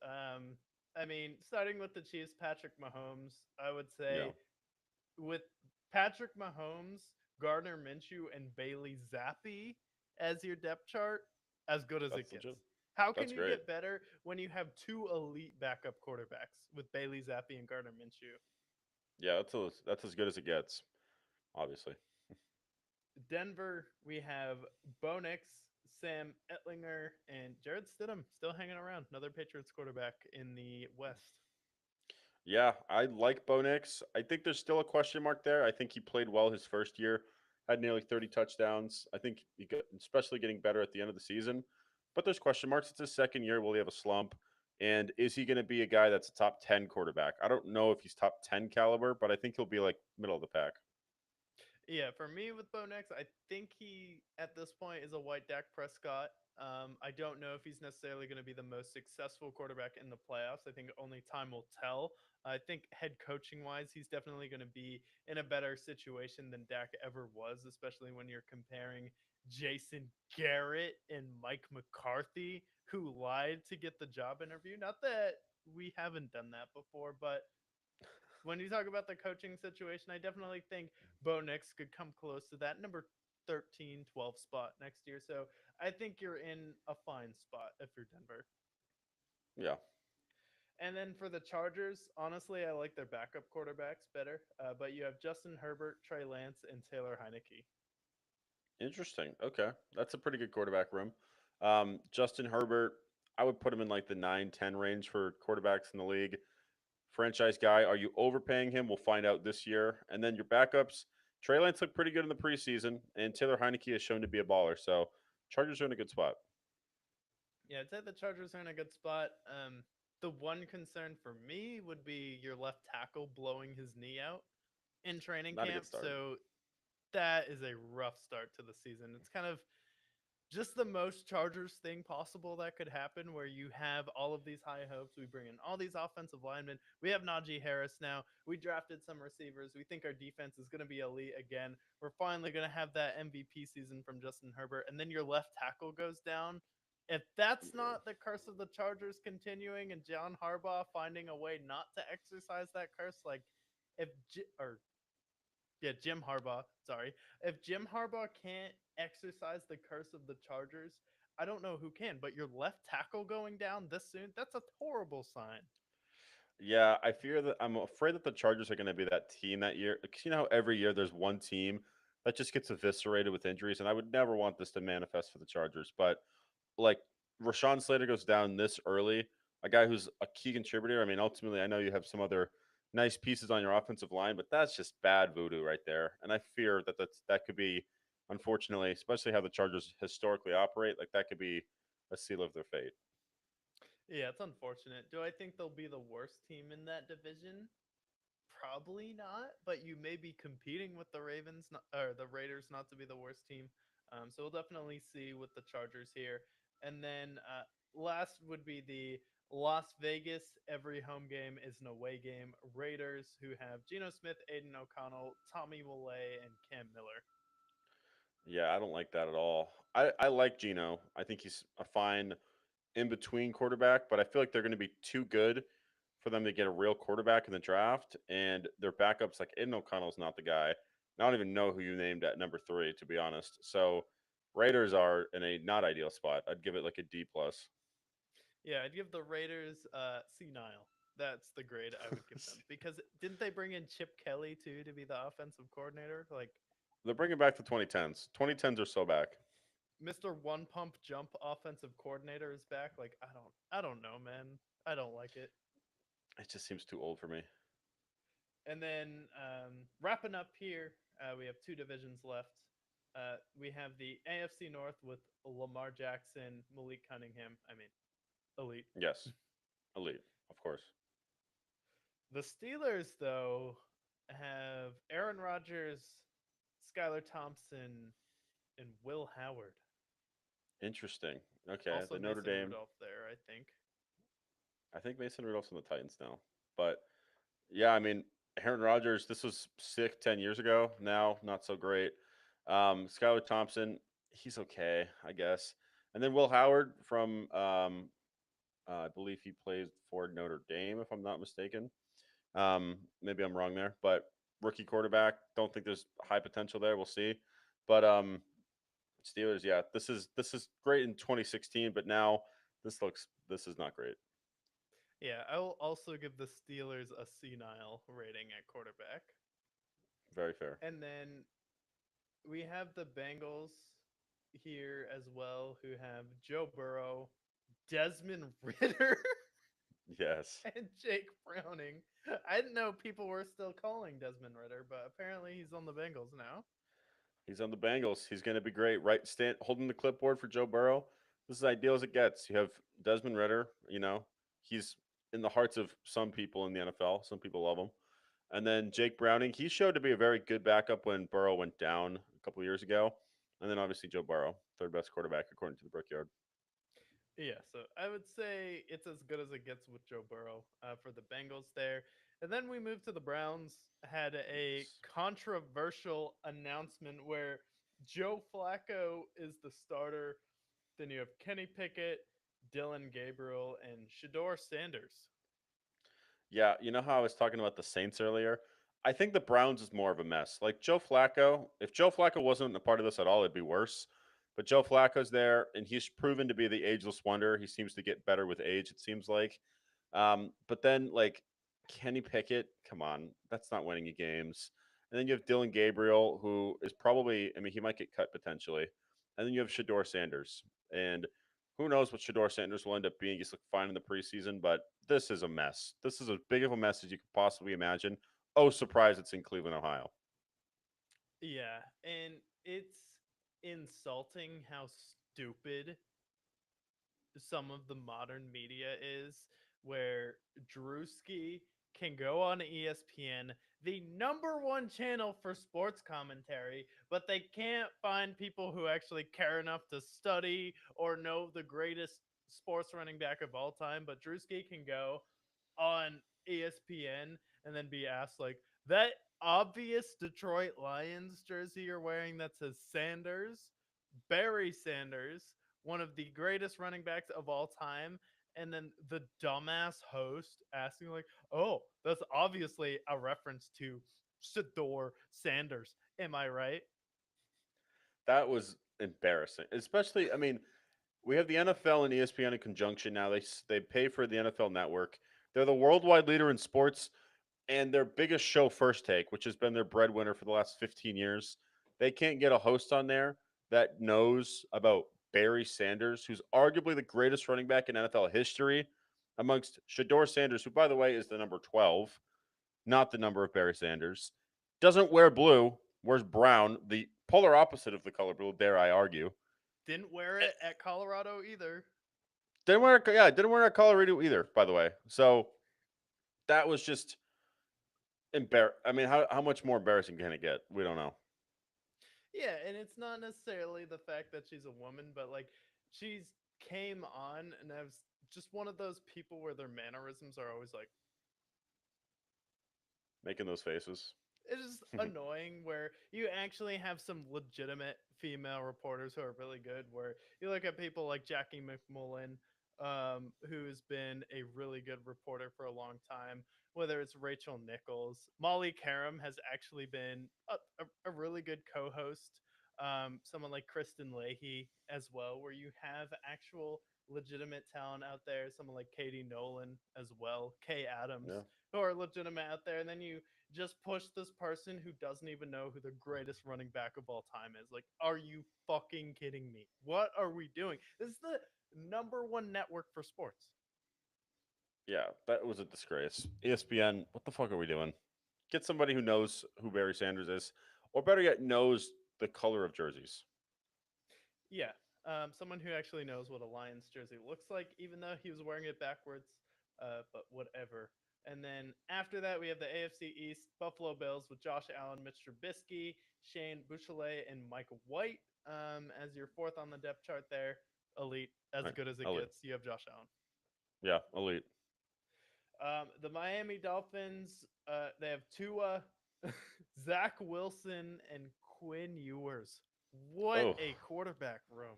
I mean, starting with the Chiefs, Patrick Mahomes, I would Yeah. say with Patrick Mahomes, Gardner Minshew, and Bailey Zappi as your depth chart. as good as it That's gets. legit. How can That's you great. get better when you have two elite backup quarterbacks with Bailey Zappi and Gardner Minshew? Yeah, that's as good as it gets. Obviously. Denver, we have Bo Nix, Sam Etlinger, and Jared Stidham still hanging around. Another Patriots quarterback in the West. Yeah, I like Bo Nix. I think there's still a question mark there. I think he played well his first year, had nearly 30 touchdowns. I think he got, especially getting better at the end of the season. But there's question marks. It's his second year. Will he have a slump? And is he going to be a guy that's a top 10 quarterback? I don't know if he's top 10 caliber, but I think he'll be like middle of the pack. Yeah, for me with Bo Nix, I think he at this point is a white Dak Prescott. I don't know if he's necessarily going to be the most successful quarterback in the playoffs. I think only time will tell. I think head coaching wise, he's definitely going to be in a better situation than Dak ever was, especially when you're comparing Jason Garrett and Mike McCarthy, who lied to get the job interview. Not that we haven't done that before, but when you talk about the coaching situation, I definitely think Bo Nix could come close to that number 13, 12 spot next year. So I think you're in a fine spot if you're Denver. Yeah, And then for the Chargers, honestly, I like their backup quarterbacks better. But you have Justin Herbert, Trey Lance, and Taylor Heineke. interesting. Okay, that's a pretty good quarterback room. Justin Herbert, I would put him in like the 9-10 range for quarterbacks in the league. Franchise guy. Are you overpaying him? We'll find out this year. And then your backups. Trey Lance looked pretty good in the preseason, and Taylor Heineke has shown to be a baller. So Chargers are in a good spot. Yeah, I'd say the Chargers are in a good spot. The one concern for me would be your left tackle blowing his knee out in training Not a camp. good start. So that is a rough start to the season. It's kind of just the most Chargers thing possible that could happen where you have all of these high hopes. We bring in all these offensive linemen. We have Najee Harris now. We drafted some receivers. We think our defense is going to be elite again. We're finally going to have that MVP season from Justin Herbert. And then your left tackle goes down. If that's Yeah. not the curse of the Chargers continuing and John Harbaugh finding a way not to exercise that curse, like if or yeah, Jim Harbaugh. Sorry. If Jim Harbaugh can't exercise the curse of the Chargers, I don't know who can. But your left tackle going down this soon, that's a horrible sign. Yeah, I fear that I'm afraid that the Chargers are going to be that team that year. Because you know how every year there's one team that just gets eviscerated with injuries, and I would never want this to manifest for the Chargers. But like Rashawn Slater goes down this early, a guy who's a key contributor. I mean, ultimately, I know you have some other nice pieces on your offensive line, but that's just bad voodoo right there. And I fear that that could be, unfortunately, especially how the Chargers historically operate, like that could be a seal of their fate. Yeah, it's unfortunate. Do I think they'll be the worst team in that division? Probably not, but you may be competing with the Ravens or the Raiders not to be the worst team. So we'll definitely see with the Chargers here. And then last would be the Las Vegas. Every home game is an away game. Raiders, who have Geno Smith, Aiden O'Connell, Tommy Millay, and Cam Miller. Yeah, I don't like that at all. I like Gino. I think he's a fine in between quarterback, but I feel like they're going to be too good for them to get a real quarterback in the draft. And their backups, like Aiden O'Connell's not the guy. I don't even know who you named at number 3, to be honest. So Raiders are in a not ideal spot. I'd give it like a D plus. Yeah, I'd give the Raiders senile. That's the grade I would give them because didn't they bring in Chip Kelly too to be the offensive coordinator? Like They're bringing back the 2010s. 2010s are so back. Mr. One Pump Jump offensive coordinator is back. Like I don't know, man. I don't like it. It just seems too old for me. And then wrapping up here, we have two divisions left. We have the AFC North with Lamar Jackson, Malik Cunningham. I mean, elite. Yes, elite, of course. The Steelers, though, have Aaron Rodgers, Skylar Thompson, and Will Howard. Interesting. Okay, Also the Notre Mason Dame. Rudolph there, I think. I think Mason Rudolph's on the Titans now, but yeah, I mean, Aaron Rodgers, this was sick 10 years ago. Now, not so great. Skylar Thompson, he's okay, I guess. And then Will Howard from, I believe he plays for Notre Dame, if I'm not mistaken. Maybe I'm wrong there, but rookie quarterback. Don't think there's high potential there. We'll see. But Steelers, yeah, this is great in 2016, but now this is not great. Yeah, I will also give the Steelers a senile rating at quarterback. Very fair. And then we have the Bengals here as well, who have Joe Burrow, Desmond Ritter, Yes. and Jake Browning. I didn't know people were still calling Desmond Ritter, but apparently he's on the Bengals now. He's on the Bengals. He's going to be great. Right, stand holding the clipboard for Joe Burrow. This is ideal as it gets. You have Desmond Ritter. He's in the hearts of some people in the NFL. Some people love him. And then Jake Browning. He showed to be a very good backup when Burrow went down a couple of years ago. And then obviously Joe Burrow, third best quarterback according to the Brickyard. Yeah, so I would say it's as good as it gets with Joe Burrow for the Bengals there. And then we moved to the Browns, had a controversial announcement where Joe Flacco is the starter. Then you have Kenny Pickett, Dylan Gabriel, and Shador Sanders. Yeah, you know how I was talking about the Saints earlier? I think the Browns is more of a mess. Like Joe Flacco, if Joe Flacco wasn't a part of this at all, it'd be worse. But Joe Flacco's there, and he's proven to be the ageless wonder. He seems to get better with age, it seems like. But then, like, Kenny Pickett, come on, that's not winning you games. And then you have Dylan Gabriel, who is probably, I mean, he might get cut potentially. And then you have Shador Sanders. And who knows what Shador Sanders will end up being? He's looked fine in the preseason, but this is a mess. This is as big of a mess as you could possibly imagine. Oh, surprise, it's in Cleveland, Ohio. Yeah, and it's insulting how stupid some of the modern media is, where Drewski can go on ESPN, the number one channel for sports commentary, but they can't find people who actually care enough to study or know the greatest sports running back of all time. But Drewski can go on ESPN and then be asked, like, that obvious Detroit Lions jersey you're wearing that says Sanders, Barry Sanders, one of the greatest running backs of all time. And then the dumbass host asking, like, oh, that's obviously a reference to Shador Sanders. Am I right? That was embarrassing. Especially, I mean, we have the NFL and ESPN in conjunction now. They pay for the NFL network. They're the worldwide leader in sports, and their biggest show, First Take, which has been their breadwinner for the last 15 years, they can't get a host on there that knows about Barry Sanders, who's arguably the greatest running back in NFL history, amongst Shador Sanders, who, by the way, is the number 12, not the number of Barry Sanders. Doesn't wear blue, wears brown, the polar opposite of the color blue, dare I argue. Didn't wear it at Colorado either. Didn't wear a Colorado either, by the way. So that was just I mean, how much more embarrassing can it get? We don't know. Yeah, and it's not necessarily the fact that she's a woman, but like she's came on and I was just one of those people where their mannerisms are always like, Making those faces. it's just annoying where you actually have some legitimate female reporters who are really good. Where you look at people like Jackie McMullen, who's been a really good reporter for a long time. Whether it's Rachel Nichols, Molly Karam has actually been a really good co-host. Someone like Kristen Leahy as well, where you have actual legitimate talent out there. Someone like Katie Nolan as well, Kay Adams, Yeah. who are legitimate out there. And then you just push this person who doesn't even know who the greatest running back of all time is. Like, are you fucking kidding me? What are we doing? This is the number one network for sports. Yeah, that was a disgrace. ESPN, what the fuck are we doing? Get somebody who knows who Barry Sanders is, or better yet, knows the color of jerseys. Yeah. Someone who actually knows what a Lions jersey looks like, even though he was wearing it backwards. But whatever. And then after that, we have the AFC East Buffalo Bills with Josh Allen, Mitch Trubisky, Shane Buechele, and Mike White as your fourth on the depth chart there. Elite, as Right. good as it Elite. gets. You have Josh Allen. Yeah, elite. The Miami Dolphins, they have Tua, Zach Wilson, and Quinn Ewers. What Oh, a quarterback room.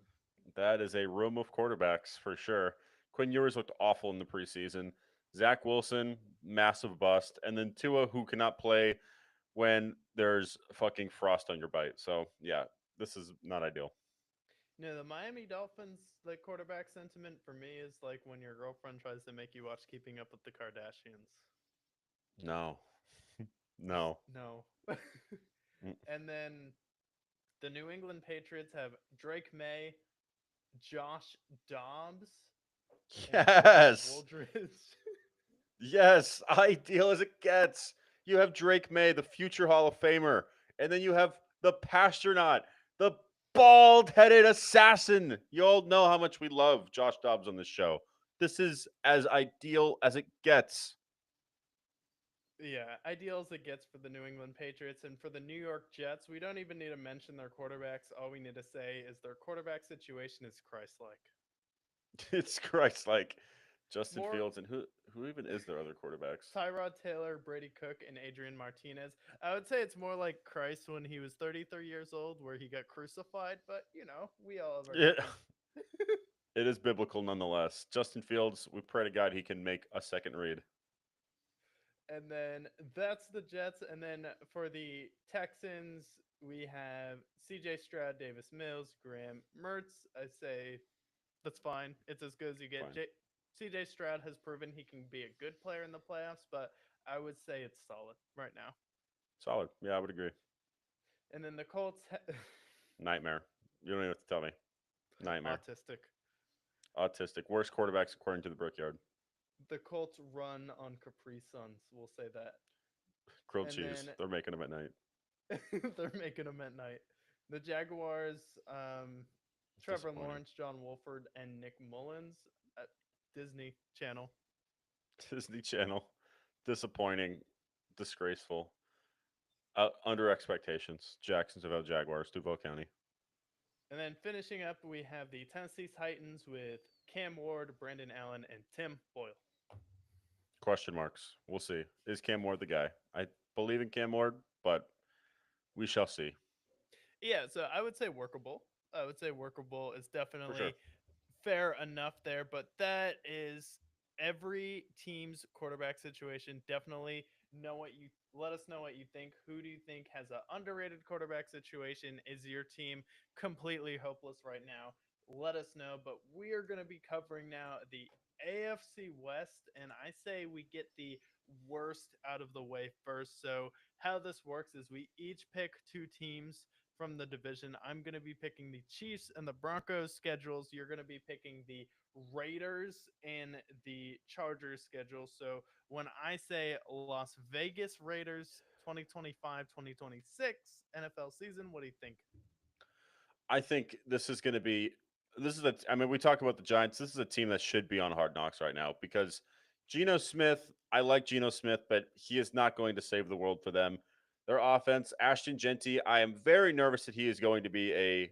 that is a room of quarterbacks for sure. Quinn Ewers looked awful in the preseason. Zach Wilson, massive bust, and then Tua, who cannot play when there's fucking frost on your bite. So yeah, this is not ideal. No, the Miami Dolphins like quarterback sentiment for me is like when your girlfriend tries to make you watch Keeping Up with the Kardashians. No, no. No. Mm. And then the New England Patriots have Drake May, Josh Dobbs, and Jordan Yes, Woodridge. yes. Ideal as it gets. You have Drake May, the future Hall of Famer, and then you have the Pastronaut, the bald-headed assassin. You all know how much we love Josh Dobbs on this show. This is as ideal as it gets. Yeah, ideal as it gets for the New England Patriots. And for the New York Jets, we don't even need to mention their quarterbacks. All we need to say is their quarterback situation is Christ like. It's Christ like Justin More Fields and who even is their other quarterbacks? Tyrod Taylor, Brady Cook, and Adrian Martinez. I would say it's more like Christ when he was 33 years old, where he got crucified, but we all have our Yeah, different. it is biblical nonetheless. Justin Fields, we pray to God he can make a second read. And then that's the Jets. And then for the Texans, we have CJ Stroud, Davis Mills, Graham Mertz. I say that's fine. It's as good as you get. Fine. CJ Stroud has proven he can be a good player in the playoffs, but I would say it's solid right now. Solid. Yeah, I would agree. And then the Colts, Nightmare. You don't even have to tell me. Nightmare. autistic. Autistic. Worst quarterbacks according to the Brickyard. The Colts run on Capri Suns. We'll say that. Grilled And cheese. They're making them at night. then they're making them at night. The Jaguars, Trevor Disappointing. Lawrence, John Wolford, and Nick Mullins at Disney Channel. Disney Channel. Disappointing. Disgraceful. Under expectations. Jacksonville Jaguars, Duval County. And then finishing up, we have the Tennessee Titans with Cam Ward, Brandon Allen, and Tim Boyle. Question marks. We'll see. Is Cam Ward the guy? I believe in Cam Ward, but we shall see. Yeah, so I would say workable. I would say workable is For sure. definitely fair enough there, but that is every team's quarterback situation. Definitely know what you let us know what you think. Who do you think has an underrated quarterback situation? Is your team completely hopeless right now? Let us know. But we are going to be covering now the AFC West, and I say we get the worst out of the way first. So how this works is we each pick two teams from the division. I'm going to be picking the Chiefs and the Broncos schedules. You're going to be picking the Raiders and the Chargers schedule. So when I say Las Vegas Raiders 2025-2026 NFL season, what do you think? I think this is going to be. This is a. I mean, we talk about the Giants. This is a team that should be on Hard Knocks right now because Geno Smith. I like Geno Smith, but he is not going to save the world for them. Their offense, Ashton Genty. I am very nervous that he is going to be a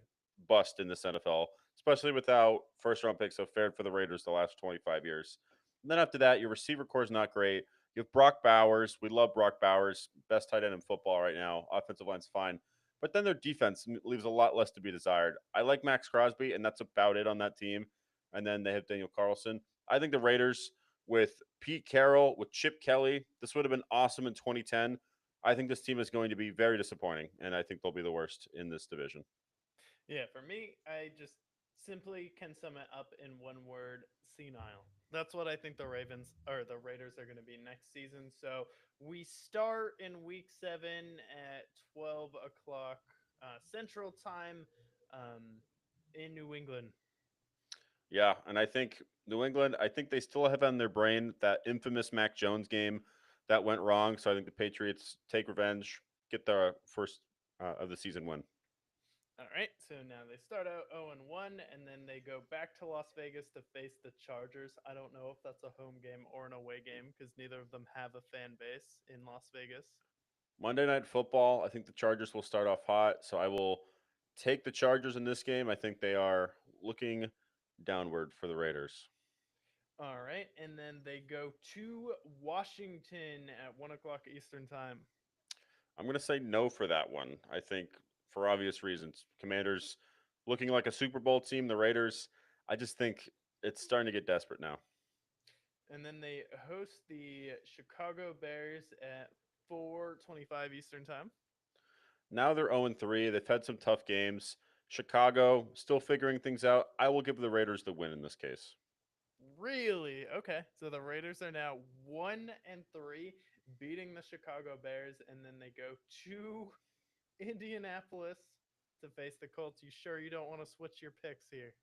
bust in this NFL, especially without first round picks have fared for the Raiders the last 25 years. And then after that, your receiver core is not great. You have Brock Bowers. We love Brock Bowers, best tight end in football right now. Offensive line's fine. But then their defense leaves a lot less to be desired. I like Max Crosby, and that's about it on that team. And then they have Daniel Carlson. I think the Raiders with Pete Carroll, with Chip Kelly, this would have been awesome in 2010. I think this team is going to be very disappointing, and I think they'll be the worst in this division. Yeah, for me, I just simply can sum it up in one word: senile. That's what I think the Ravens or the Raiders are going to be next season. So we start in week 7 at 12 o'clock Central Time in New England. Yeah, and I think New England, I think they still have on their brain that infamous Mac Jones game that went wrong. So I think the Patriots take revenge, get their first of the season win. All right, so now they start out 0-1, and then they go back to Las Vegas to face the Chargers. I don't know if that's a home game or an away game because neither of them have a fan base in Las Vegas. Monday Night Football, I think the Chargers will start off hot. So I will take the Chargers in this game. I think they are looking downward for the Raiders. All right, and then they go to Washington at 1 o'clock Eastern Time. I'm going to say no for that one. I think for obvious reasons. Commanders looking like a Super Bowl team. The Raiders, I just think it's starting to get desperate now. And then they host the Chicago Bears at 4:25 Eastern Time. Now they're 0-3. They've had some tough games. Chicago still figuring things out. I will give the Raiders the win in this case. Really? Okay. So the Raiders are now 1-3, beating the Chicago Bears, and then they go to Indianapolis to face the Colts. You sure you don't want to switch your picks here?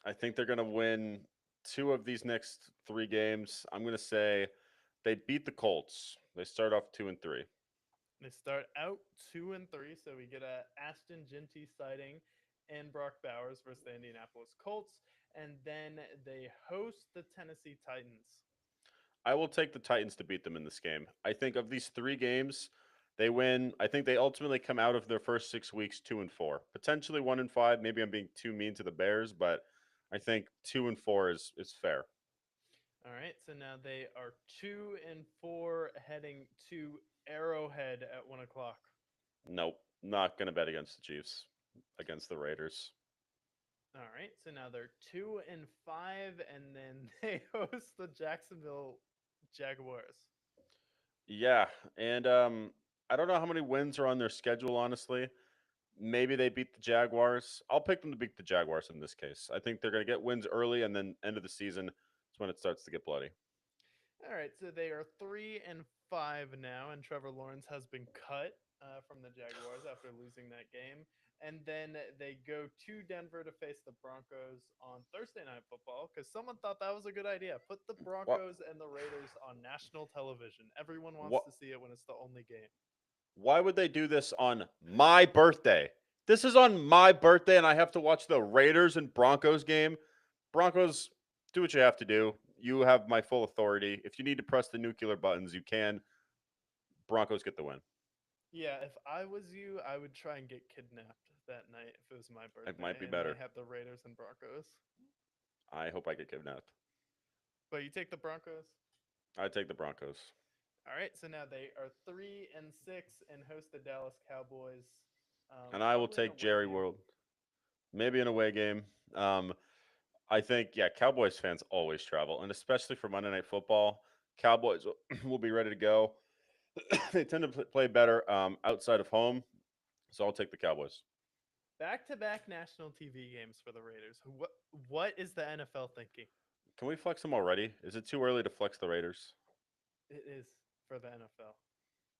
I think they're going to win two of these next three games. I'm going to say they beat the Colts. They start off 2-3. They start out 2-3, so we get a Ashton Genty sighting and Brock Bowers versus the Indianapolis Colts, and then they host the Tennessee Titans. I will take the Titans to beat them in this game. I think of these three games, they win. I think they ultimately come out of their first 6 weeks 2-4, potentially 1-5. Maybe I'm being too mean to the Bears, but I think 2-4 is fair. All right, so now they are 2-4, heading to Arrowhead at 1 o'clock. Nope, not going to bet against the Chiefs against the Raiders. All right, so now they're 2-5, and then they host the Jacksonville Jaguars. Yeah, and I don't know how many wins are on their schedule. Honestly, maybe they beat the Jaguars. I'll pick them to beat the Jaguars in this case. I think they're going to get wins early, and then end of the season is when it starts to get bloody. All right, so they are 3-5 now, and Trevor Lawrence has been cut from the Jaguars after losing that game. And then they go to Denver to face the Broncos on Thursday Night Football because someone thought that was a good idea. Put the What? Broncos and the Raiders on national television. Everyone wants What? to see it when it's the only game. Why would they do this on my birthday? This is on my birthday, and I have to watch the Raiders and Broncos game. Broncos, do what you have to do. You have my full authority. If you need to press the nuclear buttons, you can. Broncos get the win. Yeah, if I was you, I would try and get kidnapped that night if it was my It might be birthday and they better. have the Raiders and Broncos. I hope I get kidnapped. But you take the Broncos. I take the Broncos. All right, so now they are 3-6 and host the Dallas Cowboys. And I will Probably an take away Jerry game. World. Maybe an away game. I think, yeah, Cowboys fans always travel, and especially for Monday Night Football, Cowboys will be ready to go. They tend to play better outside of home, so I'll take the Cowboys. Back-to-back national TV games for the Raiders. What is the NFL thinking? Can we flex them already? Is it too early to flex the Raiders? It is for the NFL.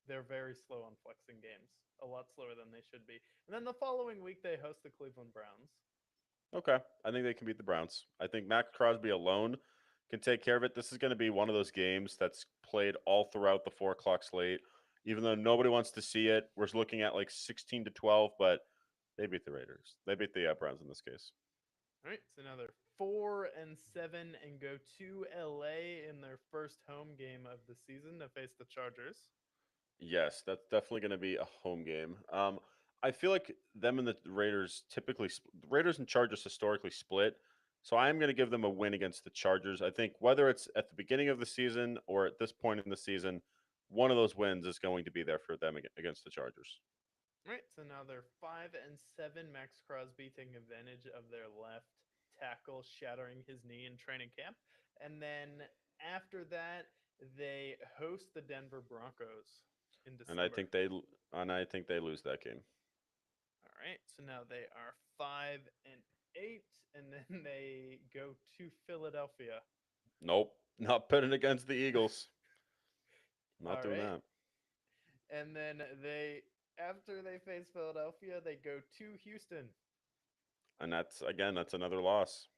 They're very slow on flexing games, a lot slower than they should be. And then the following week they host the Cleveland Browns. Okay, I think they can beat the Browns. I think Max Crosby alone can take care of it. This is going to be one of those games that's played all throughout the 4 o'clock slate. Even though nobody wants to see it, we're looking at like 16-12, but they beat the Raiders. They beat the Browns in this case. All right, so now they're 4-7 and go to LA in their first home game of the season to face the Chargers. Yes, that's definitely going to be a home game. I feel like them and the Raiders typically, the Raiders and Chargers historically split. So I am going to give them a win against the Chargers. I think whether it's at the beginning of the season or at this point in the season, one of those wins is going to be there for them against the Chargers. All right, so now they're 5-7. Max Crosby taking advantage of their left tackle shattering his knee in training camp, and then after that they host the Denver Broncos in And I December. think they and I think they lose that game. All right, so now they are 5-8, and then they go to Philadelphia. Nope, not putting against the Eagles. Not All doing right, that. and then they after they face Philadelphia, they go to Houston. And that's another loss.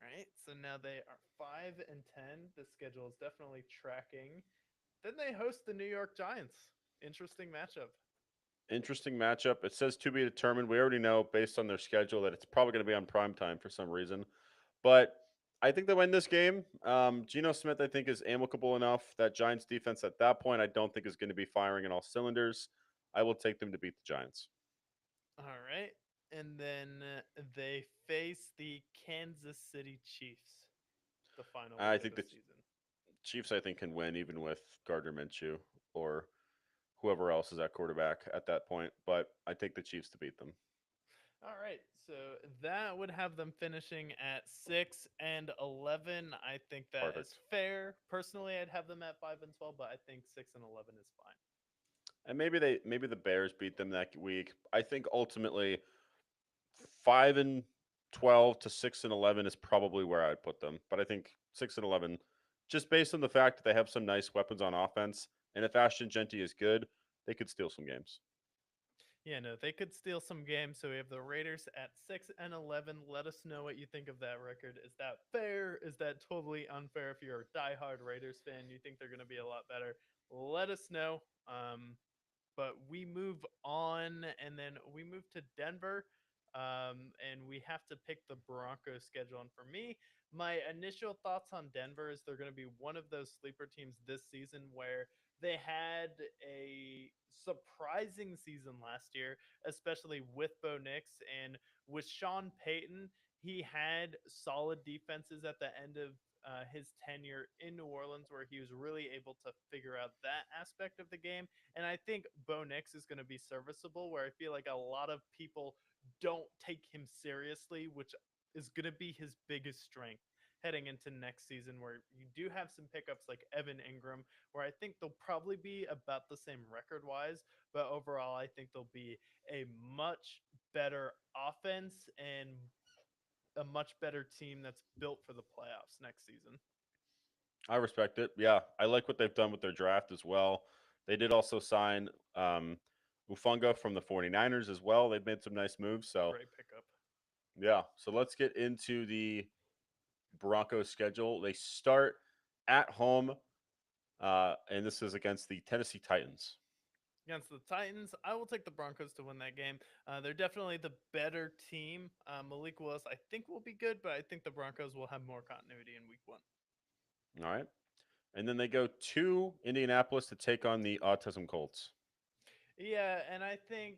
Right. So now they are 5-10. The schedule is definitely tracking. Then they host the New York Giants. Interesting matchup. Interesting matchup. It says to be determined. We already know based on their schedule that it's probably going to be on prime time for some reason. But I think they win this game. Geno Smith, I think, is amicable enough. That Giants defense at that point, I don't think is going to be firing in all cylinders. I will take them to beat the Giants. All right. And then they face the Kansas City Chiefs the final I week of think the the season. Chiefs, I think, can win even with Gardner Minshew or whoever else is at quarterback at that point. But I take the Chiefs to beat them. All right. So that would have them finishing at 6-11. I think that is Perfect. fair. Personally, I'd have them at 5-12, but I think 6-11 is fine. And maybe the Bears beat them that week. I think ultimately 5-12 to 6-11 is probably where I'd put them. But I think 6-11, just based on the fact that they have some nice weapons on offense, and if Ashton Genty is good, they could steal some games. Yeah, no, they could steal some games. So we have the Raiders at 6-11. Let us know what you think of that record. Is that fair? Is that totally unfair? If you're a diehard Raiders fan, you think they're going to be a lot better. Let us know. But we move on, and then we move to Denver, and we have to pick the Broncos schedule. And for me, my initial thoughts on Denver is they're going to be one of those sleeper teams this season where they had a surprising season last year, especially with Bo Nix and with Sean Payton. He had solid defenses at the end of his tenure in New Orleans, where he was really able to figure out that aspect of the game. And I think Bo Nix is going to be serviceable, where I feel like a lot of people don't take him seriously, which is going to be his biggest strength heading into next season, where you do have some pickups like Evan Ingram, where I think they'll probably be about the same record wise, but overall, I think they'll be a much better offense and a much better team that's built for the playoffs next season. I respect it. Yeah, I like what they've done with their draft as well. They did also sign Ufunga from the 49ers as well. They've made some nice moves. So, Great pickup. yeah. So let's get into the Broncos schedule. They start at home, and this is against the Tennessee Titans. Against the Titans, I will take the Broncos to win that game. They're definitely the better team. Malik Willis, I think, will be good, but I think the Broncos will have more continuity in week one. All right. And then they go to Indianapolis to take on the Autism Colts. Yeah, and I think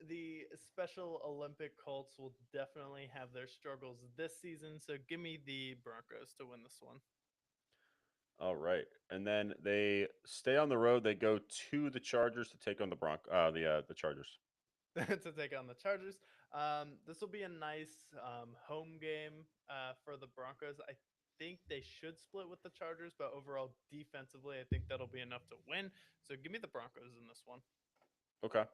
the Special Olympic Colts will definitely have their struggles this season. So give me the Broncos to win this one. All right. And then they stay on the road. They go to the Chargers to take on the Chargers. To take on the Chargers. This will be a nice home game for the Broncos. I think they should split with the Chargers, but overall defensively, I think that'll be enough to win. So give me the Broncos in this one. Okay.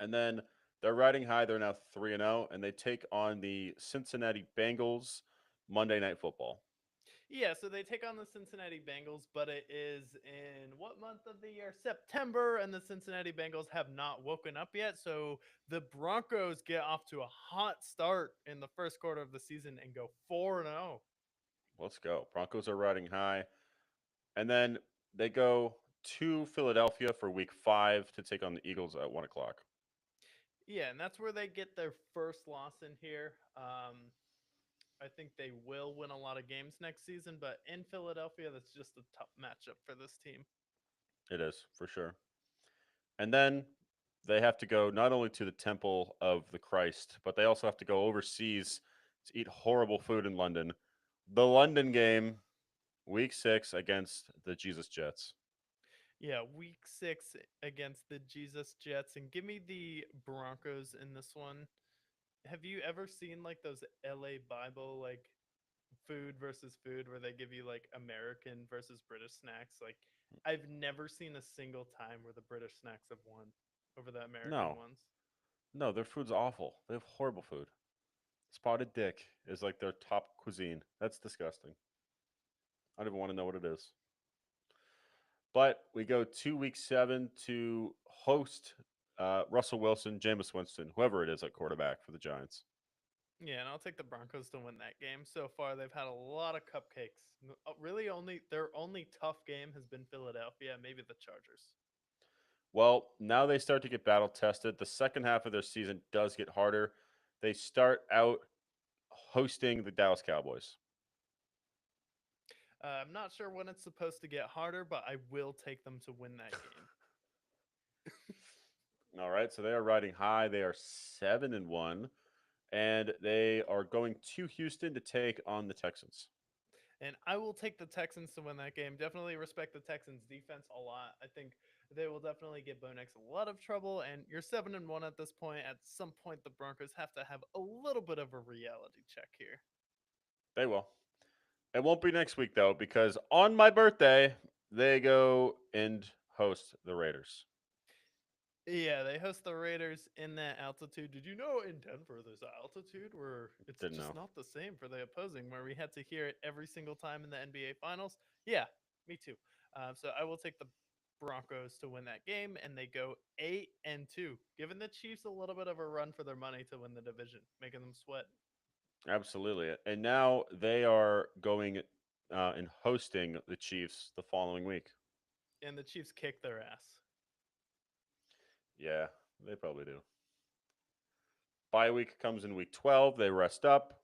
And then they're riding high. They're now 3-0, and they take on the Cincinnati Bengals Monday Night Football. Yeah, so they take on the Cincinnati Bengals, but it is in what month of the year? September, and the Cincinnati Bengals have not woken up yet. So the Broncos get off to a hot start in the first quarter of the season and go 4-0. Let's go. Broncos are riding high. And then they go to Philadelphia for week 5 to take on the Eagles at 1 o'clock. Yeah, and that's where they get their first loss in here. I think they will win a lot of games next season, but in Philadelphia, that's just a tough matchup for this team. It is, for sure. And then they have to go not only to the Temple of the Christ, but they also have to go overseas to eat horrible food in London. The London game, week 6 against the Jesus Jets. Yeah, week 6 against the Jesus Jets, and give me the Broncos in this one. Have you ever seen like those LA Bible like food versus food where they give you like American versus British snacks? Like I've never seen a single time where the British snacks have won over the American No, ones. no, their food's awful. They have horrible food. Spotted dick is like their top cuisine. That's disgusting. I don't even want to know what it is. But we go to week 7 to host Russell Wilson, Jameis Winston, whoever it is at quarterback for the Giants. Yeah, and I'll take the Broncos to win that game. So far, they've had a lot of cupcakes. Really, only their only tough game has been Philadelphia, maybe the Chargers. Well, now they start to get battle tested. The second half of their season does get harder. They start out hosting the Dallas Cowboys. I'm not sure when it's supposed to get harder, but I will take them to win that game. All right, so they are riding high. They are 7-1, and they are going to Houston to take on the Texans. And I will take the Texans to win that game. Definitely respect the Texans defense a lot. I think they will definitely get Bo Nix a lot of trouble. And you're 7-1 at this point. At some point, the Broncos have to have a little bit of a reality check here. They will. It won't be next week though, because on my birthday they go and host the Raiders. Yeah, they host the Raiders in that altitude. Did you know in Denver there's an altitude where it's Didn't just know. not the same for the opposing, where we had to hear it every single time in the NBA Finals? Yeah, me too. So I will take the Broncos to win that game, and they go 8-2, giving the Chiefs a little bit of a run for their money to win the division, making them sweat. Absolutely. And now they are going and hosting the Chiefs the following week. And the Chiefs kick their ass. Yeah, they probably do. Bye week comes in week 12. They rest up.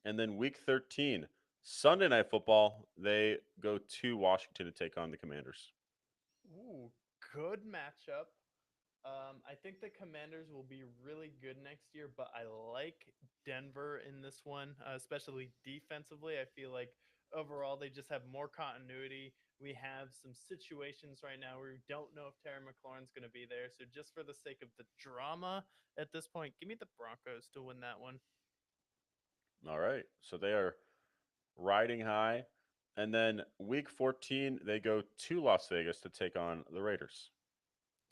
And then week 13, Sunday Night Football, they go to Washington to take on the Commanders. Ooh, good matchup. I think the Commanders will be really good next year, but I like Denver in this one, especially defensively. I feel like overall they just have more continuity. We have some situations right now where we don't know if Terry McLaurin's going to be there. So just for the sake of the drama at this point, give me the Broncos to win that one. All right. So they are riding high. And then week 14, they go to Las Vegas to take on the Raiders.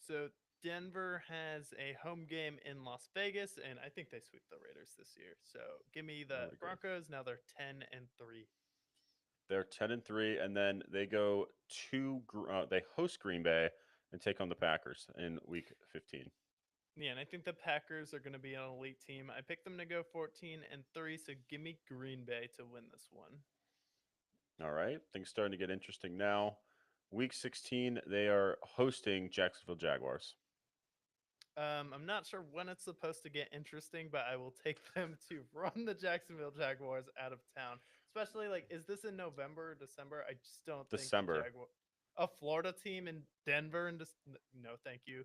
So Denver has a home game in Las Vegas, and I think they sweep the Raiders this year. So give me I the would agree. Broncos. Now they're 10-3. They're 10-3, and then they go to they host Green Bay and take on the Packers in week 15. Yeah, and I think the Packers are going to be an elite team. I picked them to go 14-3, so give me Green Bay to win this one. All right, things starting to get interesting now. Week 16, they are hosting Jacksonville Jaguars. I'm not sure when it's supposed to get interesting, but I will take them to run the Jacksonville Jaguars out of town. Especially like, is this in November or December? I just don't think the December. Jaguar, a Florida team in Denver, and just no, thank you.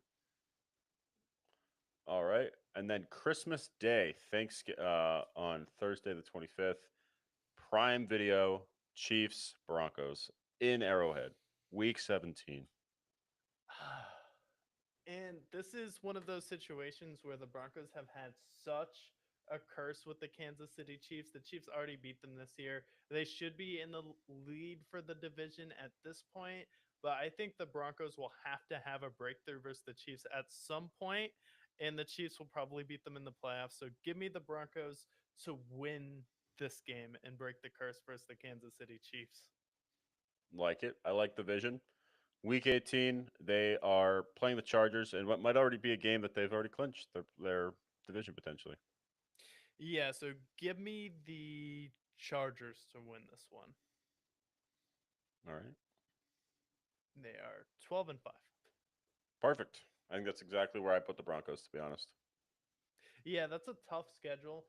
All right, and then Christmas Day, thanks on Thursday the 25th. Prime Video, Chiefs Broncos in Arrowhead, week 17. And this is one of those situations where the Broncos have had such a curse with the Kansas City Chiefs. The Chiefs already beat them this year. They should be in the lead for the division at this point, but I think the Broncos will have to have a breakthrough versus the Chiefs at some point, and the Chiefs will probably beat them in the playoffs. So give me the Broncos to win this game and break the curse versus the Kansas City Chiefs. Like it. I like the vision. Week 18, they are playing the Chargers and what might already be a game that they've already clinched their division potentially. Yeah, so give me the Chargers to win this one. All right. They are 12-5. Perfect. I think that's exactly where I put the Broncos, to be honest. Yeah, that's a tough schedule.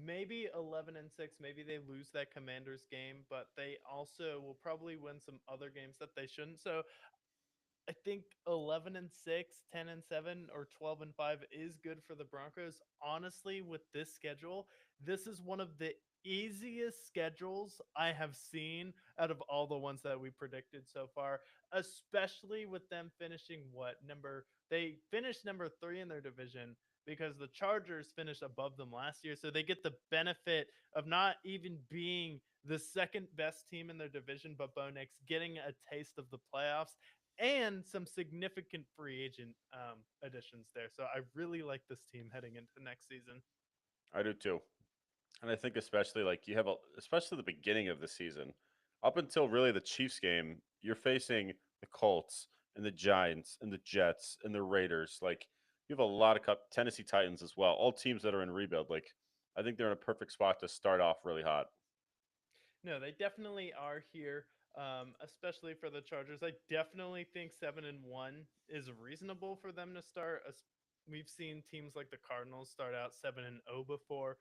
Maybe 11-6. Maybe they lose that Commanders game, but they also will probably win some other games that they shouldn't. So I think 11-6, 10-7, or 12-5 is good for the Broncos. Honestly, with this schedule, this is one of the easiest schedules I have seen out of all the ones that we predicted so far, especially with them finishing what number they finished number 3 in their division because the Chargers finished above them last year. So they get the benefit of not even being the second best team in their division, but Bo Nix getting a taste of the playoffs and some significant free agent additions there. So I really like this team heading into next season. I do too. And I think especially like you have especially the beginning of the season, up until really the Chiefs game, you're facing the Colts and the Giants and the Jets and the Raiders. Like you have a lot of Tennessee Titans as well, all teams that are in rebuild. Like I think they're in a perfect spot to start off really hot. No, they definitely are here, especially for the Chargers. I definitely think 7-1 is reasonable for them to start. We've seen teams like the Cardinals start out 7-0 before,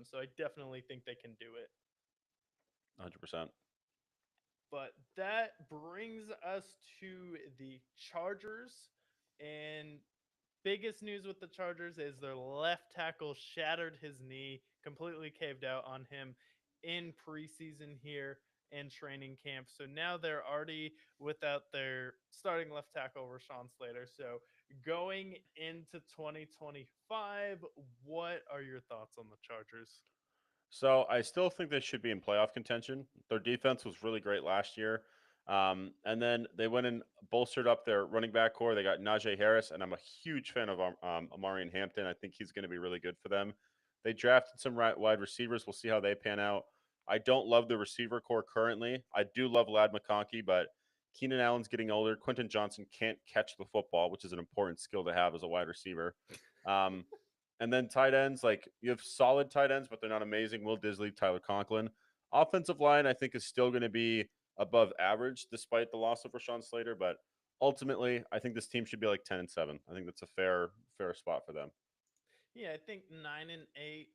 so I definitely think they can do it. 100%. But that brings us to the Chargers. And biggest news with the Chargers is their left tackle shattered his knee, completely caved out on him in preseason here and training camp. So now they're already without their starting left tackle, Rashawn Slater. So going into 2025, what are your thoughts on the Chargers? So I still think they should be in playoff contention. Their defense was really great last year. And then they went and bolstered up their running back core. They got Najee Harris, and I'm a huge fan of Amarian Hampton. I think he's going to be really good for them. They drafted some wide receivers. We'll see how they pan out. I don't love the receiver core currently. I do love Lad McConkey, but Keenan Allen's getting older. Quentin Johnson can't catch the football, which is an important skill to have as a wide receiver. Um, and then tight ends, like you have solid tight ends, but they're not amazing. Will Disley, Tyler Conklin. Offensive line, I think, is still going to be above average despite the loss of Rashawn Slater. But ultimately, I think this team should be like 10-7. I think that's a fair spot for them. Yeah, I think 9-8,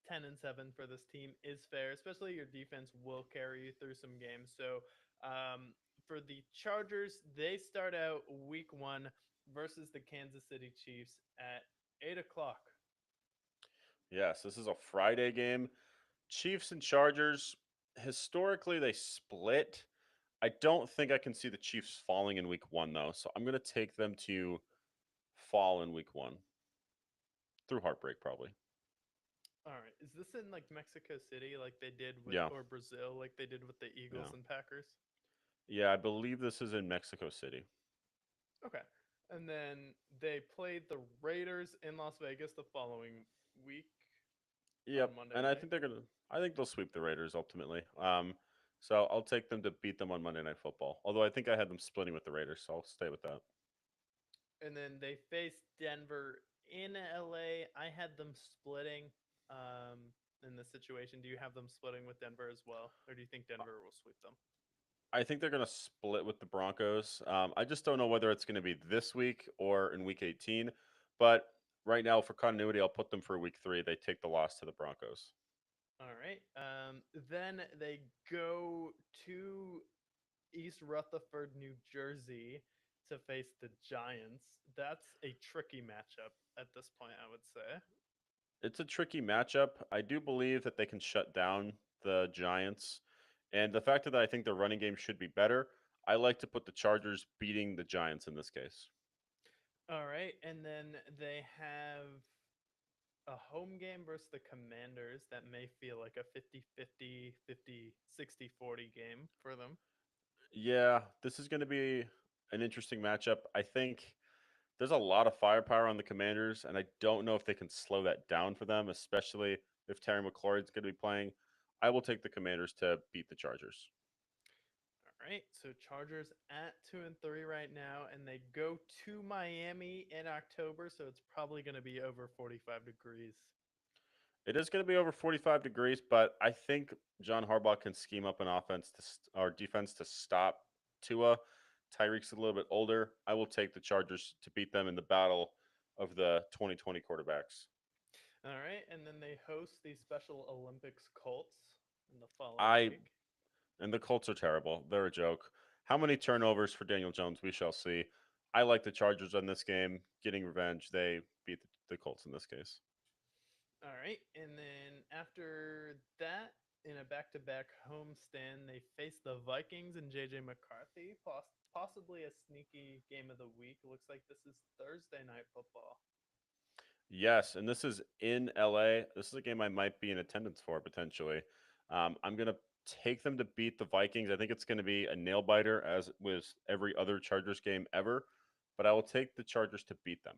10-7 for this team is fair, especially your defense will carry you through some games. So for the Chargers, they start out week 1 versus the Kansas City Chiefs at 8 o'clock. Yes, this is a Friday game. Chiefs and Chargers, historically, they split. I don't think I can see the Chiefs falling in week 1, though. So I'm going to take them to fall in week 1 through heartbreak, probably. All right. Is this in like Mexico City, like they did with, Yeah. or Brazil, like they did with the Eagles Yeah. and Packers? Yeah, I believe this is in Mexico City. Okay. And then they played the Raiders in Las Vegas the following week Yep. on Monday And I night. think I think they'll sweep the Raiders ultimately. So I'll take them to beat them on Monday Night Football. Although I think I had them splitting with the Raiders, so I'll stay with that. And then they faced Denver in LA. I had them splitting in this situation. Do you have them splitting with Denver as well? Or do you think Denver will sweep them? I think they're going to split with the Broncos. I just don't know whether it's going to be this week or in week 18. But right now, for continuity, I'll put them for week 3. They take the loss to the Broncos. All right. Then they go to East Rutherford, New Jersey to face the Giants. That's a tricky matchup at this point, I would say. It's a tricky matchup. I do believe that they can shut down the Giants. And the fact that I think their running game should be better, I like to put the Chargers beating the Giants in this case. All right. And then they have a home game versus the Commanders that may feel like a 50-50, 50-60-40 game for them. Yeah, this is going to be an interesting matchup. I think there's a lot of firepower on the Commanders, and I don't know if they can slow that down for them, especially if Terry McLaurin's going to be playing. I will take the Commanders to beat the Chargers. All right. So Chargers at 2-3 right now, and they go to Miami in October. So it's probably going to be over 45 degrees. It is going to be over 45 degrees, but I think John Harbaugh can scheme up an offense or defense to stop Tua. Tyreek's a little bit older. I will take the Chargers to beat them in the battle of the 2020 quarterbacks. All right. And then they host the Special Olympics Colts in the following I week. and the Colts are terrible. They're a joke. How many turnovers for Daniel Jones? We shall see. I like the Chargers on this game, getting revenge. They beat the Colts in this case. All right. And then after that, in a back to back homestand, they face the Vikings and JJ McCarthy, possibly a sneaky game of the week. Looks like this is Thursday night football. Yes, and this is in LA. This is a game I might be in attendance for potentially. I'm gonna take them to beat the Vikings. I think it's gonna be a nail biter, as with every other Chargers game ever. But I will take the Chargers to beat them.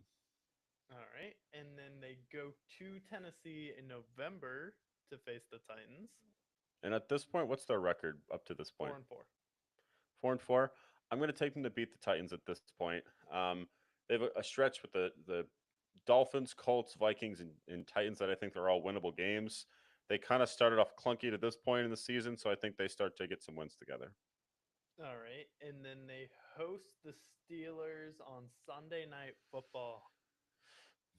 All right. And then they go to Tennessee in November to face the Titans. And at this point, what's their record up to this point? 4-4. 4-4. I'm gonna take them to beat the Titans at this point. They have a stretch with the Dolphins, Colts, Vikings, and Titans that I think they're all winnable games. They kind of started off clunky to this point in the season, so I think they start to get some wins together. All right. And then they host the Steelers on Sunday night football.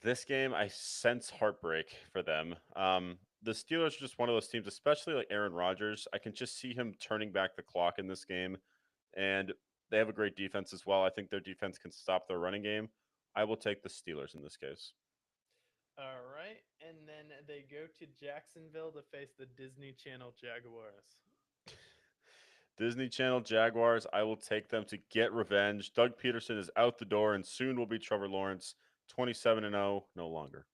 This game, I sense heartbreak for them. The Steelers are just one of those teams, especially like Aaron Rodgers. I can just see him turning back the clock in this game, and they have a great defense as well. I think their defense can stop their running game. I will take the Steelers in this case. All right. And then they go to Jacksonville to face the Disney Channel Jaguars. Disney Channel Jaguars, I will take them to get revenge. Doug Peterson is out the door, and soon will be Trevor Lawrence, 27-0, no longer.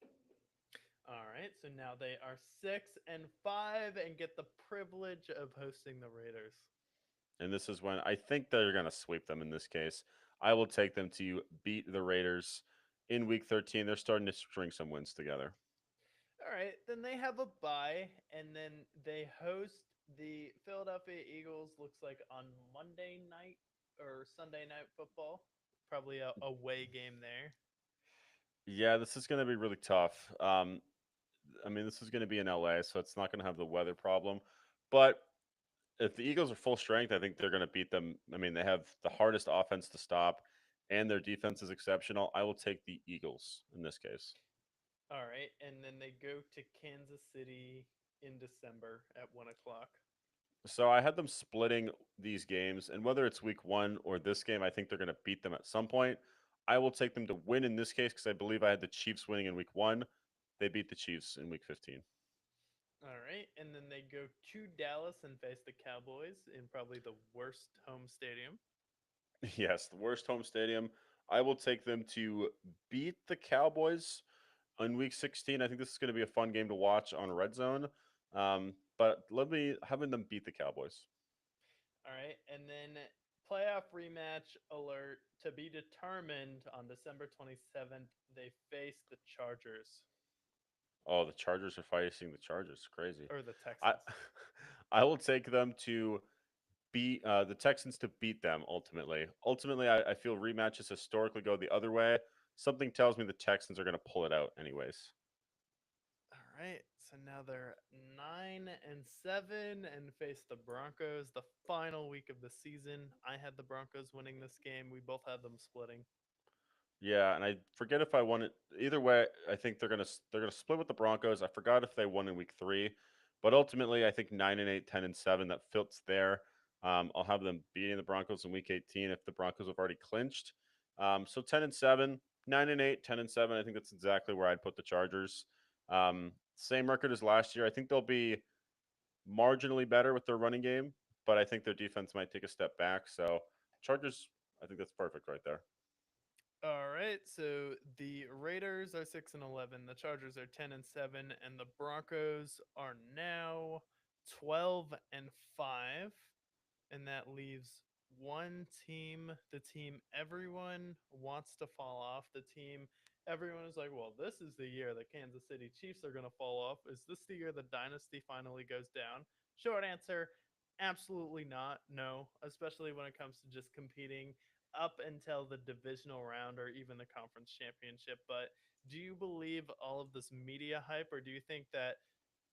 All right. So now they are 6-5 and get the privilege of hosting the Raiders. and this is when I think they're going to sweep them in this case. I will take them to beat the Raiders in week 13. They're starting to string some wins together. All right, then they have a bye, and then they host the Philadelphia Eagles. Looks like on Monday night or Sunday night football. Probably a away game there. Yeah, this is going to be really tough. I mean, this is going to be in LA, so it's not going to have the weather problem. But if the Eagles are full strength, I think they're going to beat them. I mean, they have the hardest offense to stop, and their defense is exceptional. I will take the Eagles in this case. All right, and then they go to Kansas City in December at 1 o'clock. So I had them splitting these games, and whether it's week one or this game, I think they're going to beat them at some point. I will take them to win in this case because I believe I had the Chiefs winning in week one. They beat the Chiefs in week 15. All right, and then they go to Dallas and face the Cowboys in probably the worst home stadium. Yes, the worst home stadium. I will take them to beat the Cowboys in week 16. I think this is going to be a fun game to watch on Red Zone. But let me having them beat the Cowboys. All right, and then playoff rematch alert to be determined on December 27th. They face the Chargers Oh, the Chargers are facing the Chargers. Crazy. or the I Texans. I will take them to beat the Texans to beat them ultimately. Ultimately, I feel rematches historically go the other way. Something tells me the Texans are going to pull it out anyways. All right, so now they're 9-7 and face the Broncos the final week of the season. I had the Broncos winning this game. We both had them splitting. Yeah, and I forget if I won it either way. I think they're gonna split with the Broncos. I forgot if they won in week three, but ultimately I think 9-8, 10-7 that fits there. I'll have them beating the Broncos in week 18 if the Broncos have already clinched. So 10-7, 9-8, 10-7. I think that's exactly where I'd put the Chargers. Same record as last year. I think they'll be marginally better with their running game, but I think their defense might take a step back. So Chargers, I think that's perfect right there. All right, so the Raiders are 6-11, the Chargers are 10-7, and the Broncos are now 12-5. And that leaves one team, the team everyone wants to fall off, the team everyone is like, well, this is the year the Kansas City Chiefs are going to fall off. Is this the year the dynasty finally goes down? Short answer, absolutely not. No, especially when it comes to just competing up until the divisional round or even the conference championship. But do you believe all of this media hype, or do you think that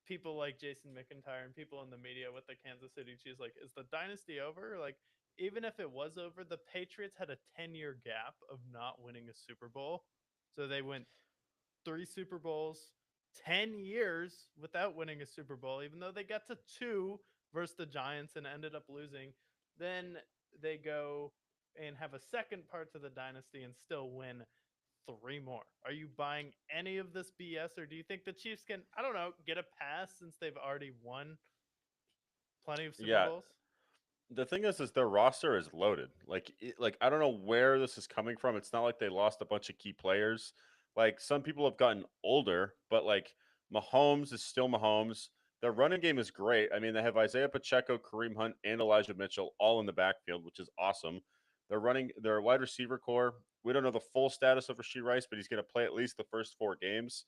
people like Jason McIntyre and people in the media with the Kansas City Chiefs, like, is the dynasty over? Like, even if it was over, the Patriots had a 10-year gap of not winning a Super Bowl. So they went three Super Bowls, 10 years without winning a Super Bowl, even though they got to two versus the Giants and ended up losing. Then they go and have a second part to the dynasty and still win three more. Are you buying any of this BS, or do you think the Chiefs can, I don't know, get a pass since they've already won plenty of Super Yeah, Bowls? the thing is their roster is loaded. Like I don't know where this is coming from. It's not like they lost a bunch of key players. Like some people have gotten older, but like Mahomes is still Mahomes. Their running game is great. I mean, they have Isaiah Pacheco, Kareem Hunt, and Elijah Mitchell all in the backfield, which is awesome. They're running their wide receiver core. We don't know the full status of Rasheed Rice, but he's going to play at least the first four games.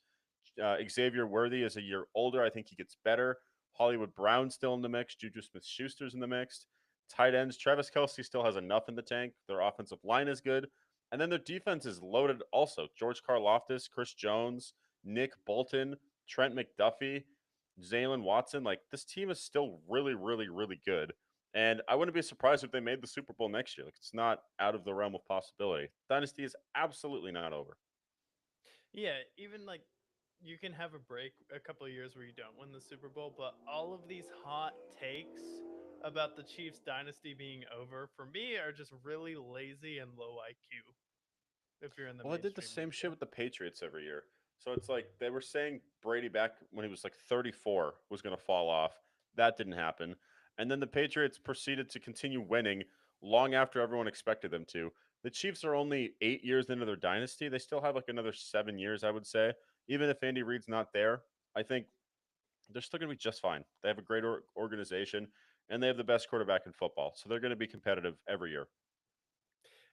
Xavier Worthy is a year older. I think he gets better. Hollywood Brown still in the mix. Juju Smith Schuster's in the mix. Tight ends, Travis Kelsey still has enough in the tank. Their offensive line is good. And then their defense is loaded also. George Karloftis, Chris Jones, Nick Bolton, Trent McDuffie, Jalen Watson. Like, this team is still really, really, really good. And I wouldn't be surprised if they made the Super Bowl next year. Like, it's not out of the realm of possibility. Dynasty is absolutely not over. Yeah, even like you can have a break a couple of years where you don't win the Super Bowl, but all of these hot takes about the Chiefs dynasty being over for me are just really lazy and low IQ if you're in the Well, I did the mainstream same shit media. with the Patriots every year. So it's like they were saying Brady back when he was like 34 was going to fall off. That didn't happen. And then the Patriots proceeded to continue winning long after everyone expected them to. The Chiefs are only 8 years into their dynasty. They still have like another 7 years, I would say. Even if Andy Reid's not there, I think they're still going to be just fine. They have a great organization. and they have the best quarterback in football. So they're going to be competitive every year.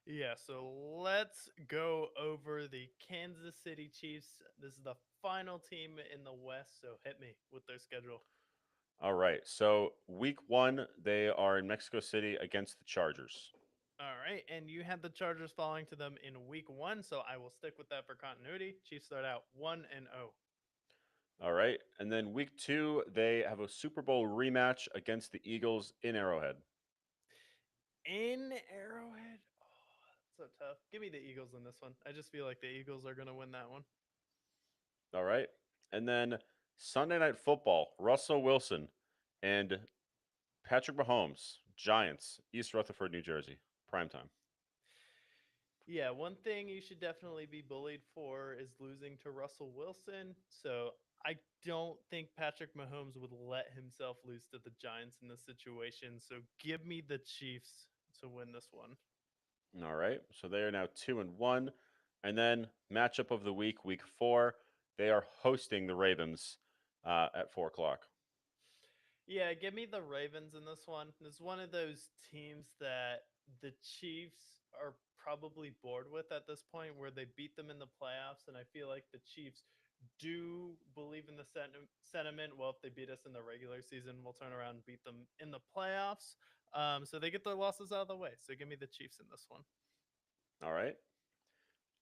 Yeah, so let's go over the Kansas City Chiefs. This is the final team in the West, so hit me with their schedule. All right. So week one, they are in Mexico City against the Chargers. All right, and you had the Chargers falling to them in week 1, so I will stick with that for continuity. Chiefs start out 1-0. All right. And then week two, they have a Super Bowl rematch against the Eagles in Arrowhead. In Arrowhead? Oh, that's so tough. Give me the Eagles in this one. I just feel like the Eagles are going to win that one. All right. And then Sunday Night Football, Russell Wilson and Patrick Mahomes, Giants, East Rutherford, New Jersey, primetime. Yeah, one thing you should definitely be bullied for is losing to Russell Wilson. So I don't think Patrick Mahomes would let himself lose to the Giants in this situation. So give me the Chiefs to win this one. All right. So they are now 2-1. And then matchup of the week, week four, they are hosting the Ravens at 4 o'clock. Yeah, give me the Ravens in this one. It's one of those teams that the Chiefs are probably bored with at this point where they beat them in the playoffs. And I feel like the Chiefs do believe in the sentiment. Well, if they beat us in the regular season, we'll turn around and beat them in the playoffs. So they get their losses out of the way. So give me the Chiefs in this one. All right.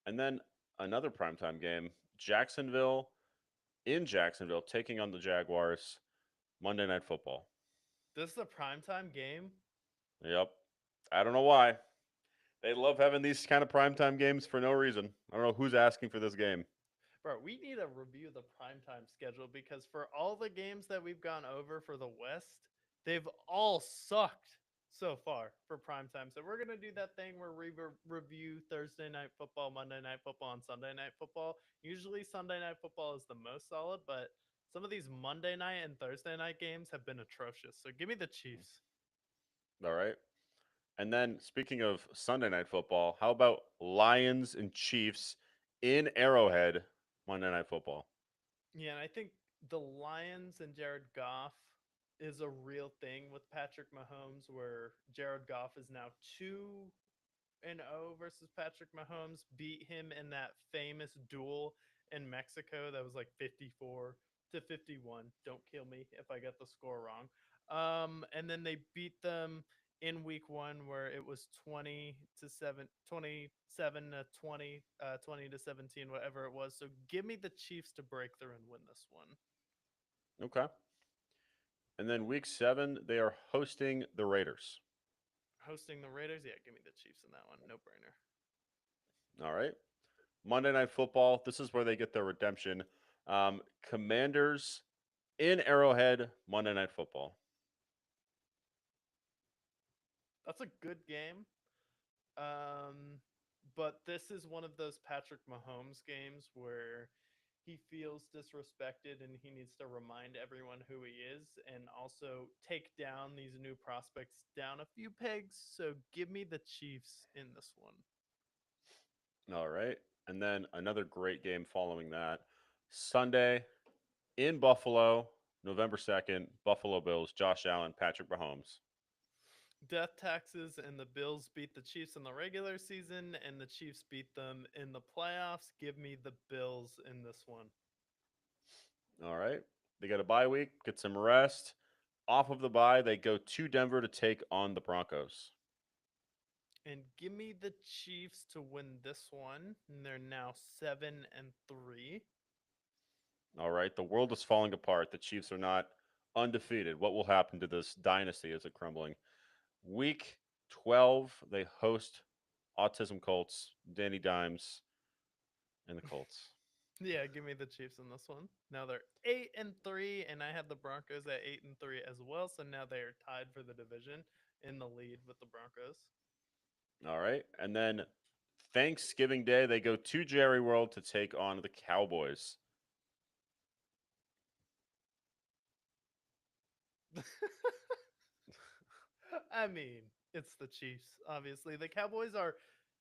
And then another primetime game, Jacksonville in Jacksonville taking on the Jaguars, Monday Night Football. This is a primetime game. Yep. I don't know why. They love having these kind of primetime games for no reason. I don't know who's asking for this game. Bro, we need to review the primetime schedule because for all the games that we've gone over for the West, they've all sucked so far for primetime. So we're going to do that thing where we review Thursday night football, Monday night football, and Sunday night football. Usually Sunday night football is the most solid, but some of these Monday night and Thursday night games have been atrocious. So give me the Chiefs. All right. And then speaking of Sunday Night Football, how about Lions and Chiefs in Arrowhead, Monday Night Football? Yeah, and I think the Lions and Jared Goff is a real thing with Patrick Mahomes, where Jared Goff is now 2-0 versus Patrick Mahomes, beat him in that famous duel in Mexico that was like 54-51. Don't kill me if I get the score wrong. And then they beat them in week 1 where it was 27 to 20, 20 to 17, whatever it was. So give me the Chiefs to break through and win this one. Okay. And then week seven, they are hosting the Raiders. Hosting the Raiders, yeah, give me the Chiefs in that one. No brainer. All right. Monday Night Football, this is where they get their redemption. Commanders in Arrowhead, Monday Night Football. That's a good game. But this is one of those Patrick Mahomes games where he feels disrespected and he needs to remind everyone who he is and also take down these new prospects down a few pegs. So give me the Chiefs in this one. All right. And then another great game following that. Sunday in Buffalo, November 2nd, Buffalo Bills, Josh Allen, Patrick Mahomes. Death taxes and the Bills beat the Chiefs in the regular season and the Chiefs beat them in the playoffs. Give me the Bills in this one. All right. They got a bye week, get some rest. Off of the bye, they go to Denver to take on the Broncos. And give me the Chiefs to win this one. And they're now 7-3. All right. The world is falling apart. The Chiefs are not undefeated. What will happen to this dynasty? Is it crumbling? Week 12, they host Autism Colts, Danny Dimes, and the Colts. Yeah, give me the Chiefs in this one. Now they're 8-3, and I had the Broncos at 8-3 as well. So now they are tied for the division in the lead with the Broncos. All right. And then Thanksgiving Day, they go to Jerry World to take on the Cowboys. I mean, it's the Chiefs, obviously. The Cowboys are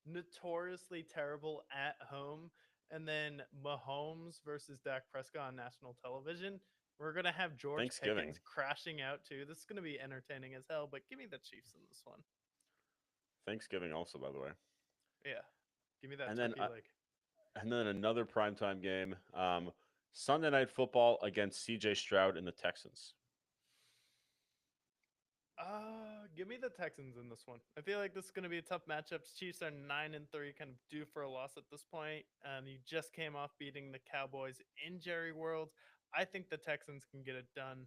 notoriously terrible at home. And then Mahomes versus Dak Prescott on national television We're gonna have George Thanksgiving. Pickens crashing out too. This is gonna be entertaining as hell. But give me the Chiefs in this one. Thanksgiving also, by the way. Yeah, give me that And then turkey leg. and then another primetime game. Sunday night football against CJ Stroud and the Texans. Give me the Texans in this one. I feel like this is going to be a tough matchup. Chiefs are 9-3, kind of due for a loss at this point. You just came off beating the Cowboys in Jerry World. I think the Texans can get it done.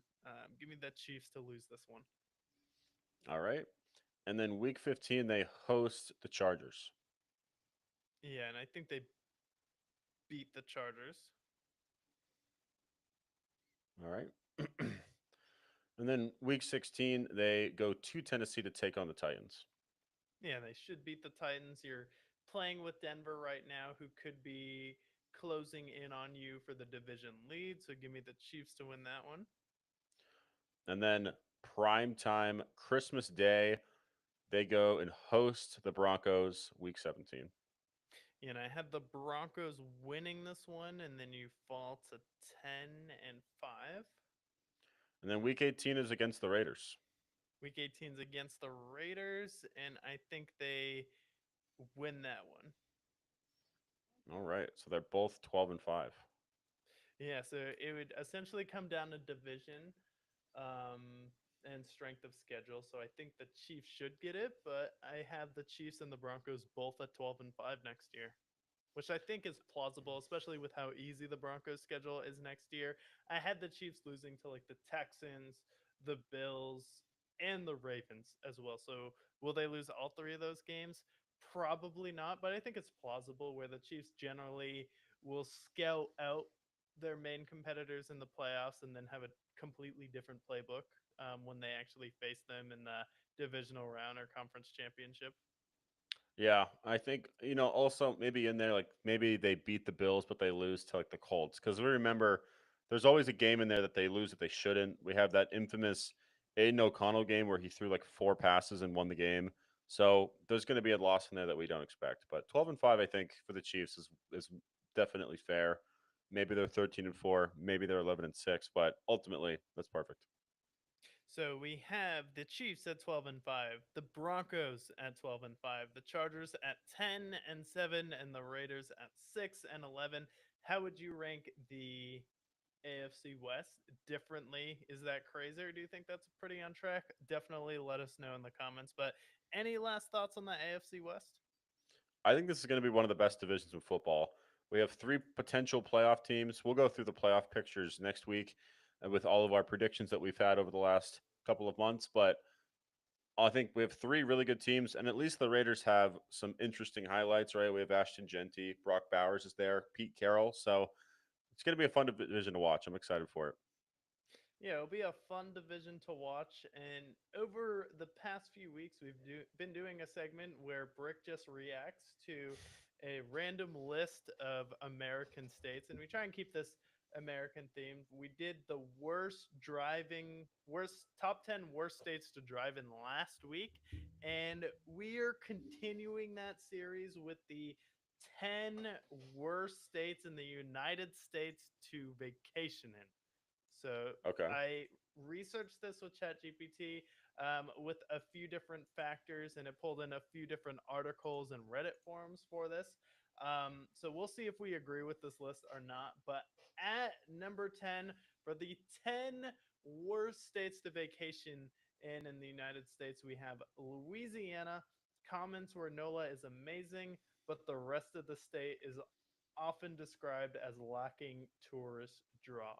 Give me the Chiefs to lose this one. All right. And then week 15, they host the Chargers. Yeah, and I think they beat the Chargers. All right. And then week 16, they go to Tennessee to take on the Titans. Yeah, they should beat the Titans. You're playing with Denver right now, who could be closing in on you for the division lead. So give me the Chiefs to win that one. And then prime time Christmas Day, they go and host the Broncos week 17. And I had the Broncos winning this one, and then you fall to 10-5. And then week 18 is against the Raiders. Week 18 is against the Raiders, and I think they win that one. All right. So they're both 12-5. Yeah, so it would essentially come down to division and strength of schedule. So I think the Chiefs should get it, but I have the Chiefs and the Broncos both at 12-5 next year, which I think is plausible, especially with how easy the Broncos schedule is next year. I had the Chiefs losing to like the Texans, the Bills, and the Ravens as well. So will they lose all three of those games? Probably not, but I think it's plausible where the Chiefs generally will scout out their main competitors in the playoffs and then have a completely different playbook when they actually face them in the divisional round or conference championship. Yeah, I think, also maybe in there, like maybe they beat the Bills, but they lose to like the Colts. Because we remember there's always a game in there that they lose that they shouldn't. We have that infamous Aiden O'Connell game where he threw like 4 passes and won the game. So there's going to be a loss in there that we don't expect. But 12-5, I think, for the Chiefs is definitely fair. Maybe they're 13-4, maybe they're 11-6, but ultimately that's perfect. So we have the Chiefs at 12-5, the Broncos at 12-5, the Chargers at 10-7, and the Raiders at 6-11. How would you rank the AFC West differently? Is that crazy, or do you think that's pretty on track? Definitely let us know in the comments. But any last thoughts on the AFC West? I think this is going to be one of the best divisions in football. We have 3 potential playoff teams. We'll go through the playoff pictures next week with all of our predictions that we've had over the last couple of months. But I think we have 3 really good teams, and at least the Raiders have some interesting highlights, right? We have Ashton Genty, Brock Bowers is there, Pete Carroll. So it's going to be a fun division to watch. I'm excited for it. Yeah, it'll be a fun division to watch. And over the past few weeks, we've been doing a segment where Brick just reacts to a random list of American states, and we try and keep this American theme. We did the worst top 10 worst states to drive in last week, and we are continuing that series with the 10 worst states in the United States to vacation in. So Okay. I researched this with ChatGPT with a few different factors, and it pulled in a few different articles and Reddit forums for this. So we'll see if we agree with this list or not. But at number 10, for the 10 worst states to vacation in the United States, we have Louisiana. Comments where NOLA is amazing, but the rest of the state is often described as lacking tourist draw.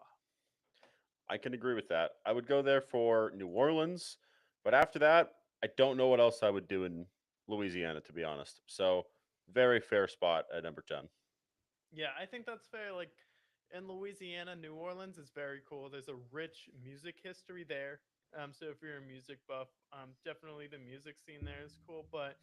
I can agree with that. I would go there for New Orleans, but after that, I don't know what else I would do in Louisiana, to be honest. So, very fair spot at number 10. Yeah, I think that's fair. Like in Louisiana, New Orleans is very cool. There's a rich music history there. So if you're a music buff, definitely the music scene there is cool. But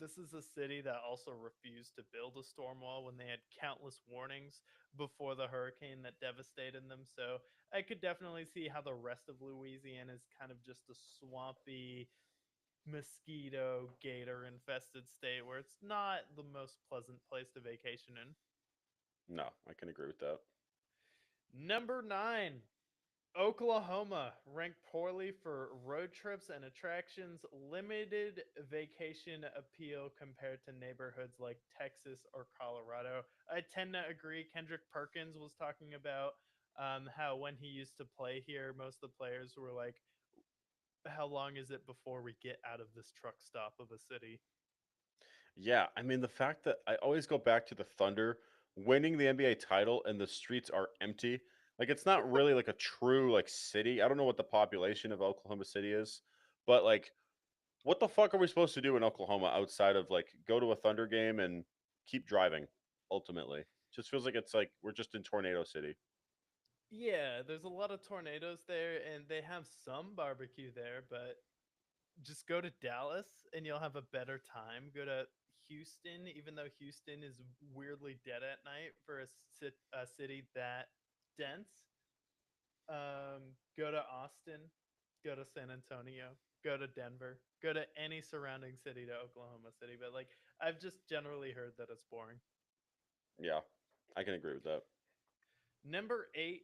this is a city that also refused to build a storm wall when they had countless warnings before the hurricane that devastated them. So I could definitely see how the rest of Louisiana is kind of just a swampy, mosquito, gator infested state where it's not the most pleasant place to vacation in. No, I can agree with that. Number 9. Oklahoma ranked poorly for road trips and attractions, limited vacation appeal compared to neighborhoods like Texas or Colorado. I tend to agree. Kendrick Perkins was talking about how when he used to play here, most of the players were like, how long is it before we get out of this truck stop of a city? Yeah, I mean the fact that I always go back to the Thunder winning the NBA title and the streets are empty. Like it's not really like a true like city. I don't know what the population of Oklahoma City is, but like what the fuck are we supposed to do in Oklahoma outside of like go to a Thunder game and keep driving ultimately? Just feels like it's like we're just in Tornado City. Yeah, there's a lot of tornadoes there, and they have some barbecue there, but just go to Dallas and you'll have a better time. Go to Houston, even though Houston is weirdly dead at night for a city that dense. Go to Austin, go to San Antonio, go to Denver, go to any surrounding city to Oklahoma City. But like, I've just generally heard that it's boring. Yeah, I can agree with that. Number eight,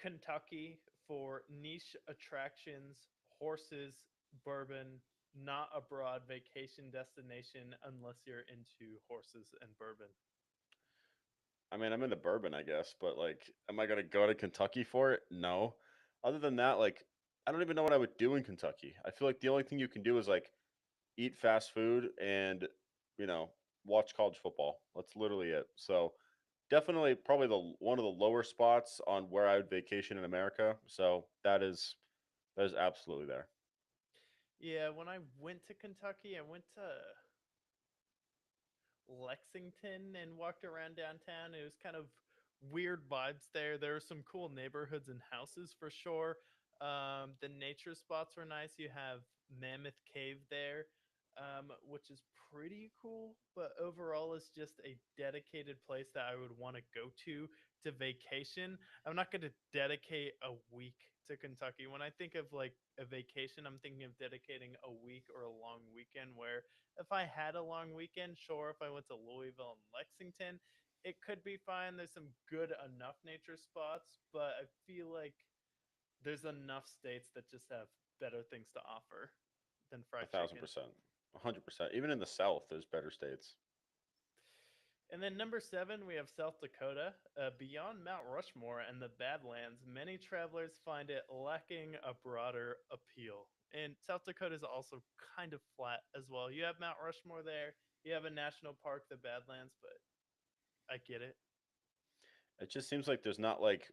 Kentucky for niche attractions, horses, bourbon, not a broad vacation destination unless you're into horses and bourbon. I mean, I'm into bourbon, I guess, but like, am I gonna go to Kentucky for it? No. Other than that, like, I don't even know what I would do in Kentucky. I feel like the only thing you can do is like eat fast food and, you know, watch college football. That's literally it. So definitely, probably the one of the lower spots on where I would vacation in America. So that is absolutely there. Yeah, when I went to Kentucky, I went to Lexington and walked around downtown. It was kind of weird vibes there. There were some cool neighborhoods and houses for sure. The nature spots were nice. You have Mammoth Cave there, which is pretty cool. But overall, it's just a dedicated place that I would want to go to vacation. I'm not going to dedicate a week to Kentucky. When I think of like a vacation, I'm thinking of dedicating a week or a long weekend where if I had a long weekend, sure, if I went to Louisville and Lexington, it could be fine. There's some good enough nature spots, but I feel like there's enough states that just have better things to offer than A fried thousand chicken. percent, 100%. Even in the South, there's better states. And then number seven, we have South Dakota. Beyond Mount Rushmore and the Badlands, many travelers find it lacking a broader appeal. And South Dakota is also kind of flat as well. You have Mount Rushmore there, you have a national park, the Badlands, but I get it. It just seems like there's not like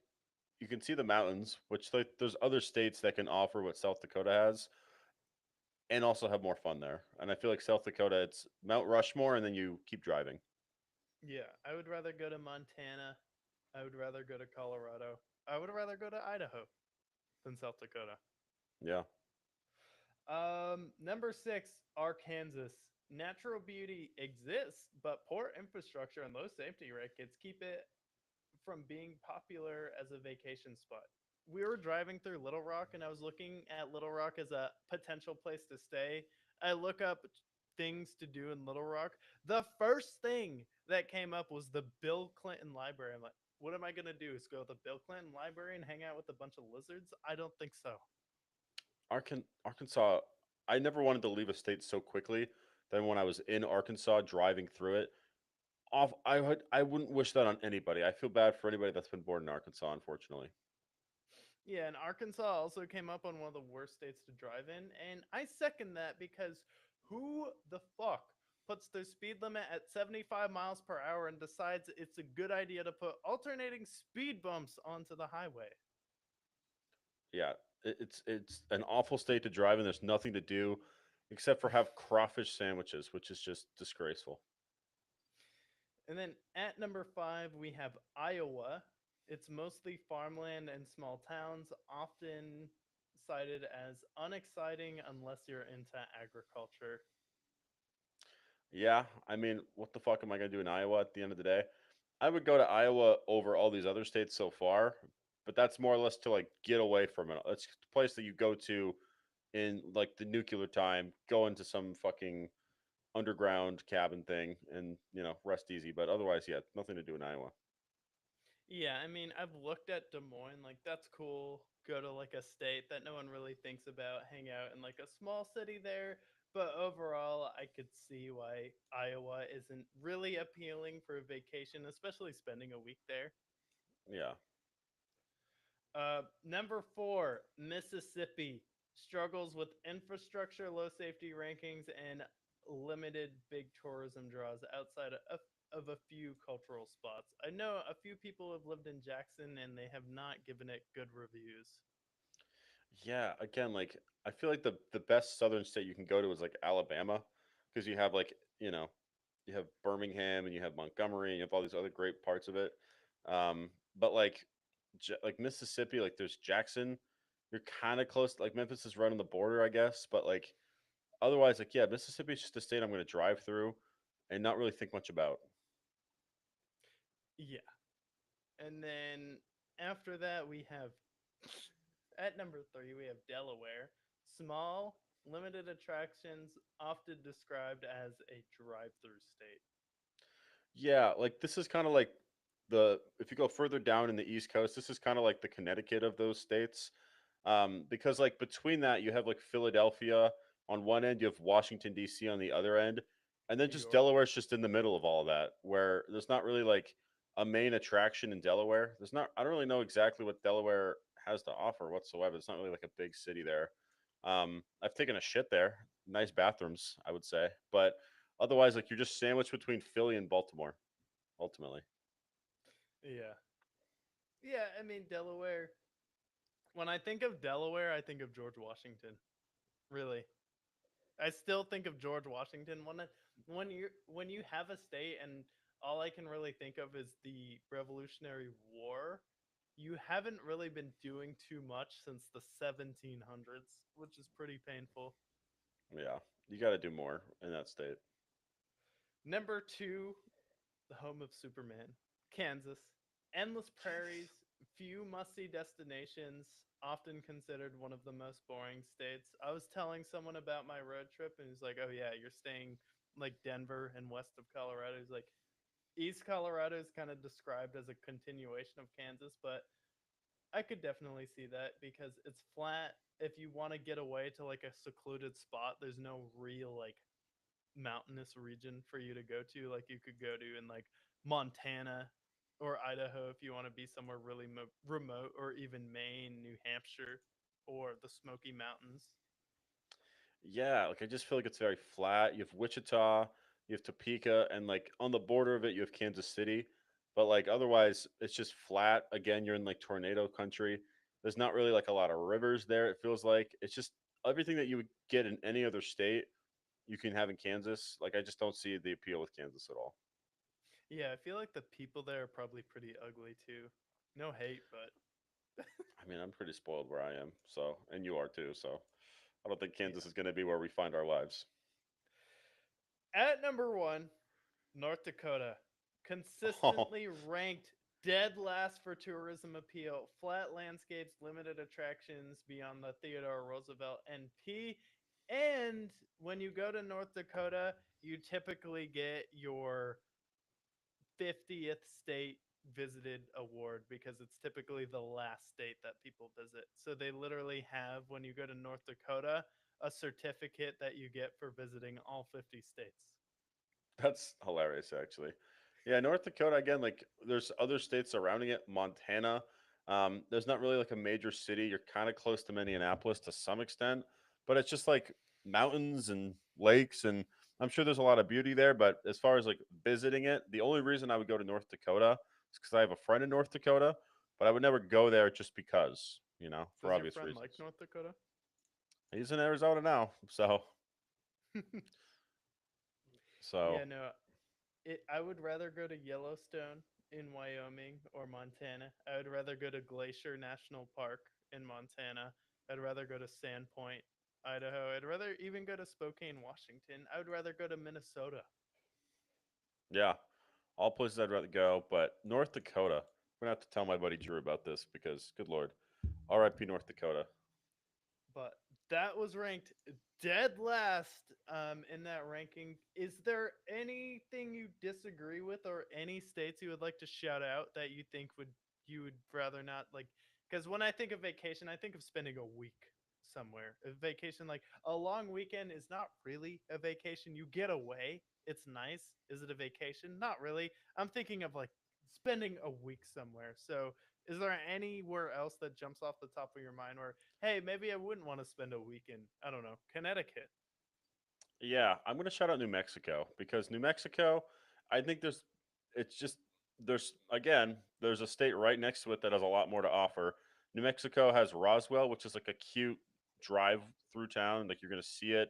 you can see the mountains, which like there's other states that can offer what South Dakota has, and also have more fun there. And I feel like South Dakota, it's Mount Rushmore, and then you keep driving. Yeah, I would rather go to Montana. I would rather go to Colorado. I would rather go to Idaho than South Dakota. Yeah, Number six, Arkansas. Natural beauty exists, but poor infrastructure and low safety rackets keep it from being popular as a vacation spot. We were driving through Little Rock and I was looking at Little Rock as a potential place to stay. I look up things to do in Little Rock. The first thing that came up was the Bill Clinton Library. I'm like, what am I going to do? Is go to the Bill Clinton Library and hang out with a bunch of lizards? I don't think so. Arkansas. I never wanted to leave a state so quickly. Then when I was in Arkansas, driving through it, I wouldn't wish that on anybody. I feel bad for anybody that's been born in Arkansas, unfortunately. Yeah, and Arkansas also came up on one of the worst states to drive in. And I second that because who the fuck puts their speed limit at 75 miles per hour and decides it's a good idea to put alternating speed bumps onto the highway? Yeah, it's an awful state to drive in. There's nothing to do except for have crawfish sandwiches, which is just disgraceful. And then at number five, we have Iowa. It's mostly farmland and small towns, often cited as unexciting unless you're into agriculture. Yeah, I mean, what the fuck am I gonna do in Iowa at the end of the day? I would go to Iowa over all these other states so far, but that's more or less to like get away from it. It's a place that you go to in like the nuclear time, go into some fucking underground cabin thing and, rest easy. But otherwise, yeah, nothing to do in Iowa. Yeah, I mean, I've looked at Des Moines, like that's cool. go to like a state that no one really thinks about, hang out in like a small city there. But overall, I could see why Iowa isn't really appealing for a vacation, especially spending a week there. Yeah. Number four, Mississippi struggles with infrastructure, low safety rankings, and limited big tourism draws outside of a few cultural spots. I know a few people have lived in Jackson and they have not given it good reviews. Yeah, again, like I feel like the best southern state you can go to is like Alabama, because you have like, you have Birmingham and you have Montgomery and you have all these other great parts of it. But like like Mississippi, like there's Jackson. You're kind of close. Like Memphis is right on the border, I guess. But like otherwise, like yeah, Mississippi is just a state I'm going to drive through and not really think much about. Yeah. And then after that, we have at number three, we have Delaware. Small, limited attractions, often described as a drive through state. Yeah, like this is kind of like the if you go further down in the East Coast, this is kind of like the Connecticut of those states. Because like between that you have like Philadelphia on one end, you have Washington D.C. on the other end, and then New just York. Delaware's just in the middle of all of that, where there's not really like a main attraction in Delaware. There's not. I don't really know exactly what Delaware has to offer whatsoever. It's not really like a big city there. I've taken a shit there. Nice bathrooms, I would say, but otherwise, like you're just sandwiched between Philly and Baltimore, ultimately. Yeah. Yeah, I mean, Delaware. When I think of Delaware, I think of George Washington. Really. I still think of George Washington when you have a state and all I can really think of is the Revolutionary War. You haven't really been doing too much since the 1700s, which is pretty painful. Yeah, you got to do more in that state. Number 2, the home of Superman, Kansas. Endless prairies, few must see destinations, often considered one of the most boring states. I was telling someone about my road trip, and he's like, oh, yeah, you're staying like Denver and west of Colorado. He's like, East Colorado is kind of described as a continuation of Kansas, but I could definitely see that because it's flat. If you want to get away to like a secluded spot, there's no real like mountainous region for you to go to like you could go to in like Montana or Idaho if you want to be somewhere really remote, or even Maine, New Hampshire, or the Smoky Mountains. Yeah, like I just feel like it's very flat. You have Wichita, you have Topeka, and like on the border of it, you have Kansas City. But like otherwise, it's just flat. Again, you're in like tornado country. There's not really like a lot of rivers there. It feels like it's just everything that you would get in any other state, you can have in Kansas. Like I just don't see the appeal with Kansas at all. Yeah, I feel like the people there are probably pretty ugly too. No hate, but I mean, I'm pretty spoiled where I am, so and you are too. So I don't think Kansas yeah. is going to be where we find our lives. At number 1, North Dakota, consistently ranked dead last for tourism appeal. Flat landscapes, limited attractions beyond the Theodore Roosevelt NP. And when you go to North Dakota, you typically get your 50th state visited award because it's typically the last state that people visit. So they literally have, when you go to North Dakota, a certificate that you get for visiting all 50 states. That's hilarious, actually. Yeah, North Dakota again. Like, there's other states surrounding it. Montana. There's not really like a major city. You're kind of close to Minneapolis to some extent, but it's just like mountains and lakes, and I'm sure there's a lot of beauty there. But as far as like visiting it, the only reason I would go to North Dakota is because I have a friend in North Dakota, but I would never go there just because, for Does your obvious friend like reasons. North Dakota? He's in Arizona now, so Yeah, so no. I would rather go to Yellowstone in Wyoming or Montana. I would rather go to Glacier National Park in Montana. I'd rather go to Sandpoint, Idaho. I'd rather even go to Spokane, Washington. I would rather go to Minnesota. yeah. All places I'd rather go, but North Dakota. I'm gonna have to tell my buddy Drew about this because, good lord, R.I.P. North Dakota. But that was ranked dead last in that ranking. Is there anything you disagree with, or any states you would like to shout out that you think would you would rather not like? Because when I think of vacation, I think of spending a week somewhere. A vacation, like a long weekend, is not really a vacation. You get away. It's nice. Is it a vacation? Not really. I'm thinking of like spending a week somewhere. So, is there anywhere else that jumps off the top of your mind where, hey, maybe I wouldn't want to spend a week in, I don't know, Connecticut? Yeah, I'm gonna shout out New Mexico because New Mexico, I think it's just there's a state right next to it that has a lot more to offer. New Mexico has Roswell, which is like a cute drive through town, like you're gonna see it.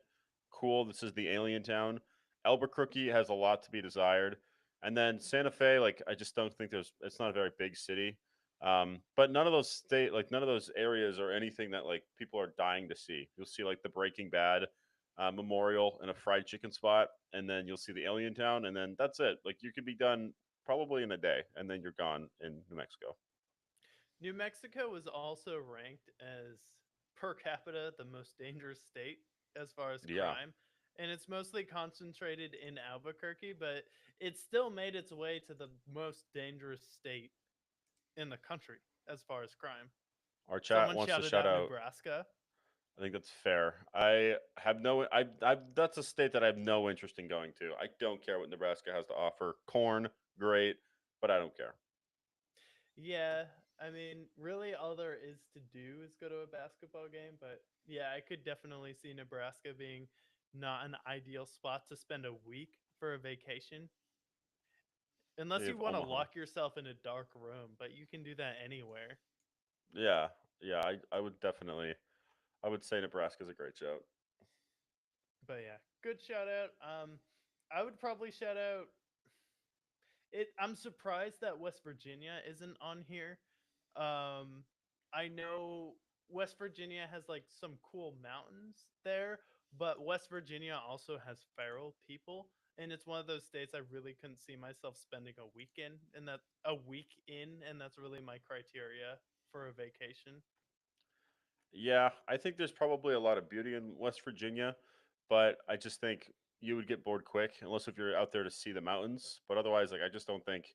Cool. This is the alien town. Albuquerque has a lot to be desired, and then Santa Fe, like I just don't think it's not a very big city. But none of those areas are anything that like people are dying to see. You'll see like the Breaking Bad memorial and a fried chicken spot, and then you'll see the alien town, and then that's it. Like you could be done probably in a day, and then you're gone in New Mexico. New Mexico was also ranked as per capita the most dangerous state as far as Yeah, crime. And it's mostly concentrated in Albuquerque, but it still made its way to the most dangerous state in the country as far as crime. our chat Someone wants to shouted shout out out. Nebraska. I think that's fair. I have no. I that's a state that I have no interest in going to. I don't care what Nebraska has to offer. Corn, great, but I don't care. Yeah, I mean, really all there is to do is go to a basketball game, but yeah, I could definitely see Nebraska being not an ideal spot to spend a week for a vacation. We Unless you have want to Omaha. lock yourself in a dark room, but you can do that anywhere. Yeah, yeah. I would definitely. I would say Nebraska's a great shout. But yeah, good shout out. I would probably shout out it. I'm surprised that West Virginia isn't on here. Um, I know West Virginia has like some cool mountains there, but West Virginia also has feral people, and it's one of those states I really couldn't see myself spending a weekend, and that a week in, and that's really my criteria for a vacation. Yeah, I think there's probably a lot of beauty in West Virginia, but I just think you would get bored quick unless if you're out there to see the mountains. But otherwise, like I just don't think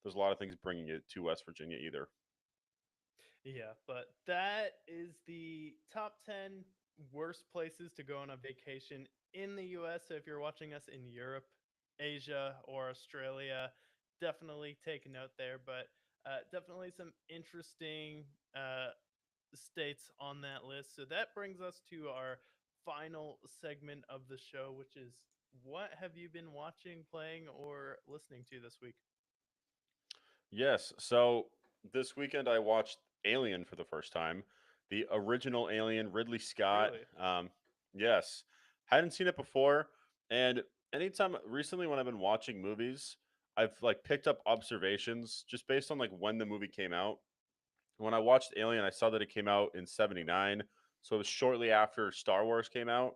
there's a lot of things bringing you to West Virginia either. Yeah, but that is the top 10 worst places to go on a vacation in the US. So if you're watching us in Europe, Asia, or Australia, definitely take a note there. But definitely some interesting states on that list. So that brings us to our final segment of the show, which is what have you been watching, playing, or listening to this week? Yes. So this weekend I watched Alien for the first time, the original Alien, Ridley Scott. Really? Yes, hadn't seen it before, and anytime recently when I've been watching movies, I've like picked up observations just based on like when the movie came out. When I watched Alien, I saw that it came out in '79, so it was shortly after Star Wars came out.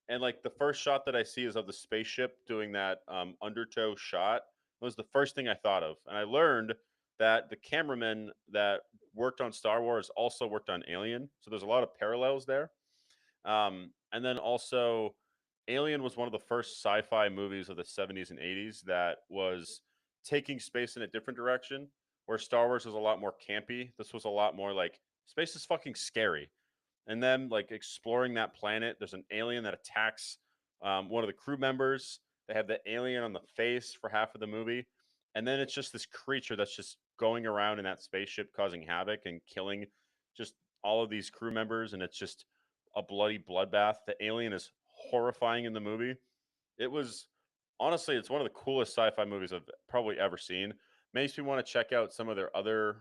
And like the first shot that I see is of the spaceship doing that undertow shot. It was the first thing I thought of, and I learned that the cameraman that worked on Star Wars also worked on Alien, so there's a lot of parallels there. And then also, Alien was one of the first sci-fi movies of the '70s and '80s that was taking space in a different direction. Where Star Wars was a lot more campy, this was a lot more like space is fucking scary, and then like exploring that planet. There's an alien that attacks one of the crew members. They have the alien on the face for half of the movie, and then it's just this creature that's just going around in that spaceship causing havoc and killing just all of these crew members, and it's just a bloody bloodbath. The alien is horrifying in the movie. It was honestly, it's one of the coolest sci-fi movies I've probably ever seen. Makes me want to check out some of their other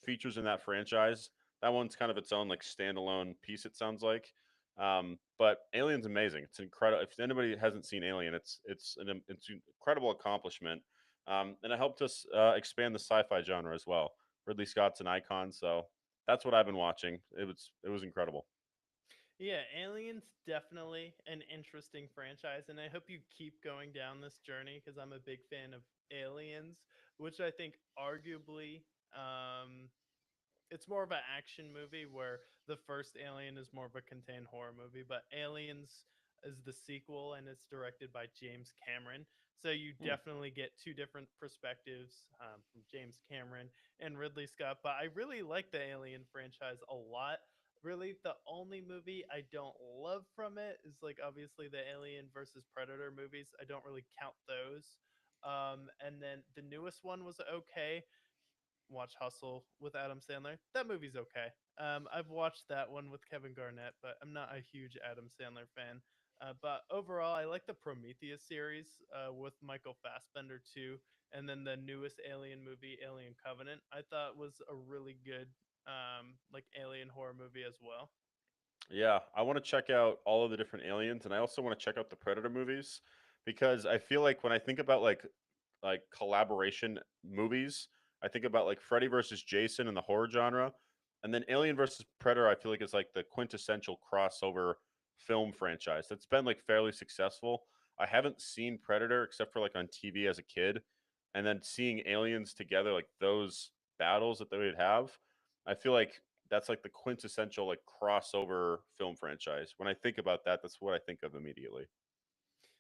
features in that franchise. That one's kind of its own like standalone piece. It sounds like, but Alien's amazing. It's incredible. If anybody hasn't seen Alien, it's an incredible accomplishment, and it helped us expand the sci-fi genre as well. Ridley Scott's an icon, so that's what I've been watching. It was incredible. Yeah, Alien's definitely an interesting franchise, and I hope you keep going down this journey because I'm a big fan of Aliens, which I think arguably it's more of an action movie where the first Alien is more of a contained horror movie, but Aliens is the sequel and it's directed by James Cameron. So you Hmm. definitely get two different perspectives from James Cameron and Ridley Scott. But I really like the Alien franchise a lot. Really, the only movie I don't love from it is like obviously the Alien versus Predator movies. I don't really count those. And then the newest one was okay. Watch Hustle with Adam Sandler. That movie's okay. I've watched that one with Kevin Garnett, but I'm not a huge Adam Sandler fan. But overall, I like the Prometheus series with Michael Fassbender too, and then the newest Alien movie, Alien Covenant. I thought was a really good like alien horror movie as well. Yeah, I want to check out all of the different aliens, and I also want to check out the Predator movies because I feel like when I think about like collaboration movies, I think about like Freddy versus Jason in the horror genre, and then Alien versus Predator. I feel like is like the quintessential crossover film franchise that's been like fairly successful. I haven't seen Predator except for like on TV as a kid, and then seeing aliens together, like those battles that they would have. I feel like that's like the quintessential like crossover film franchise. When I think about that, that's what I think of immediately.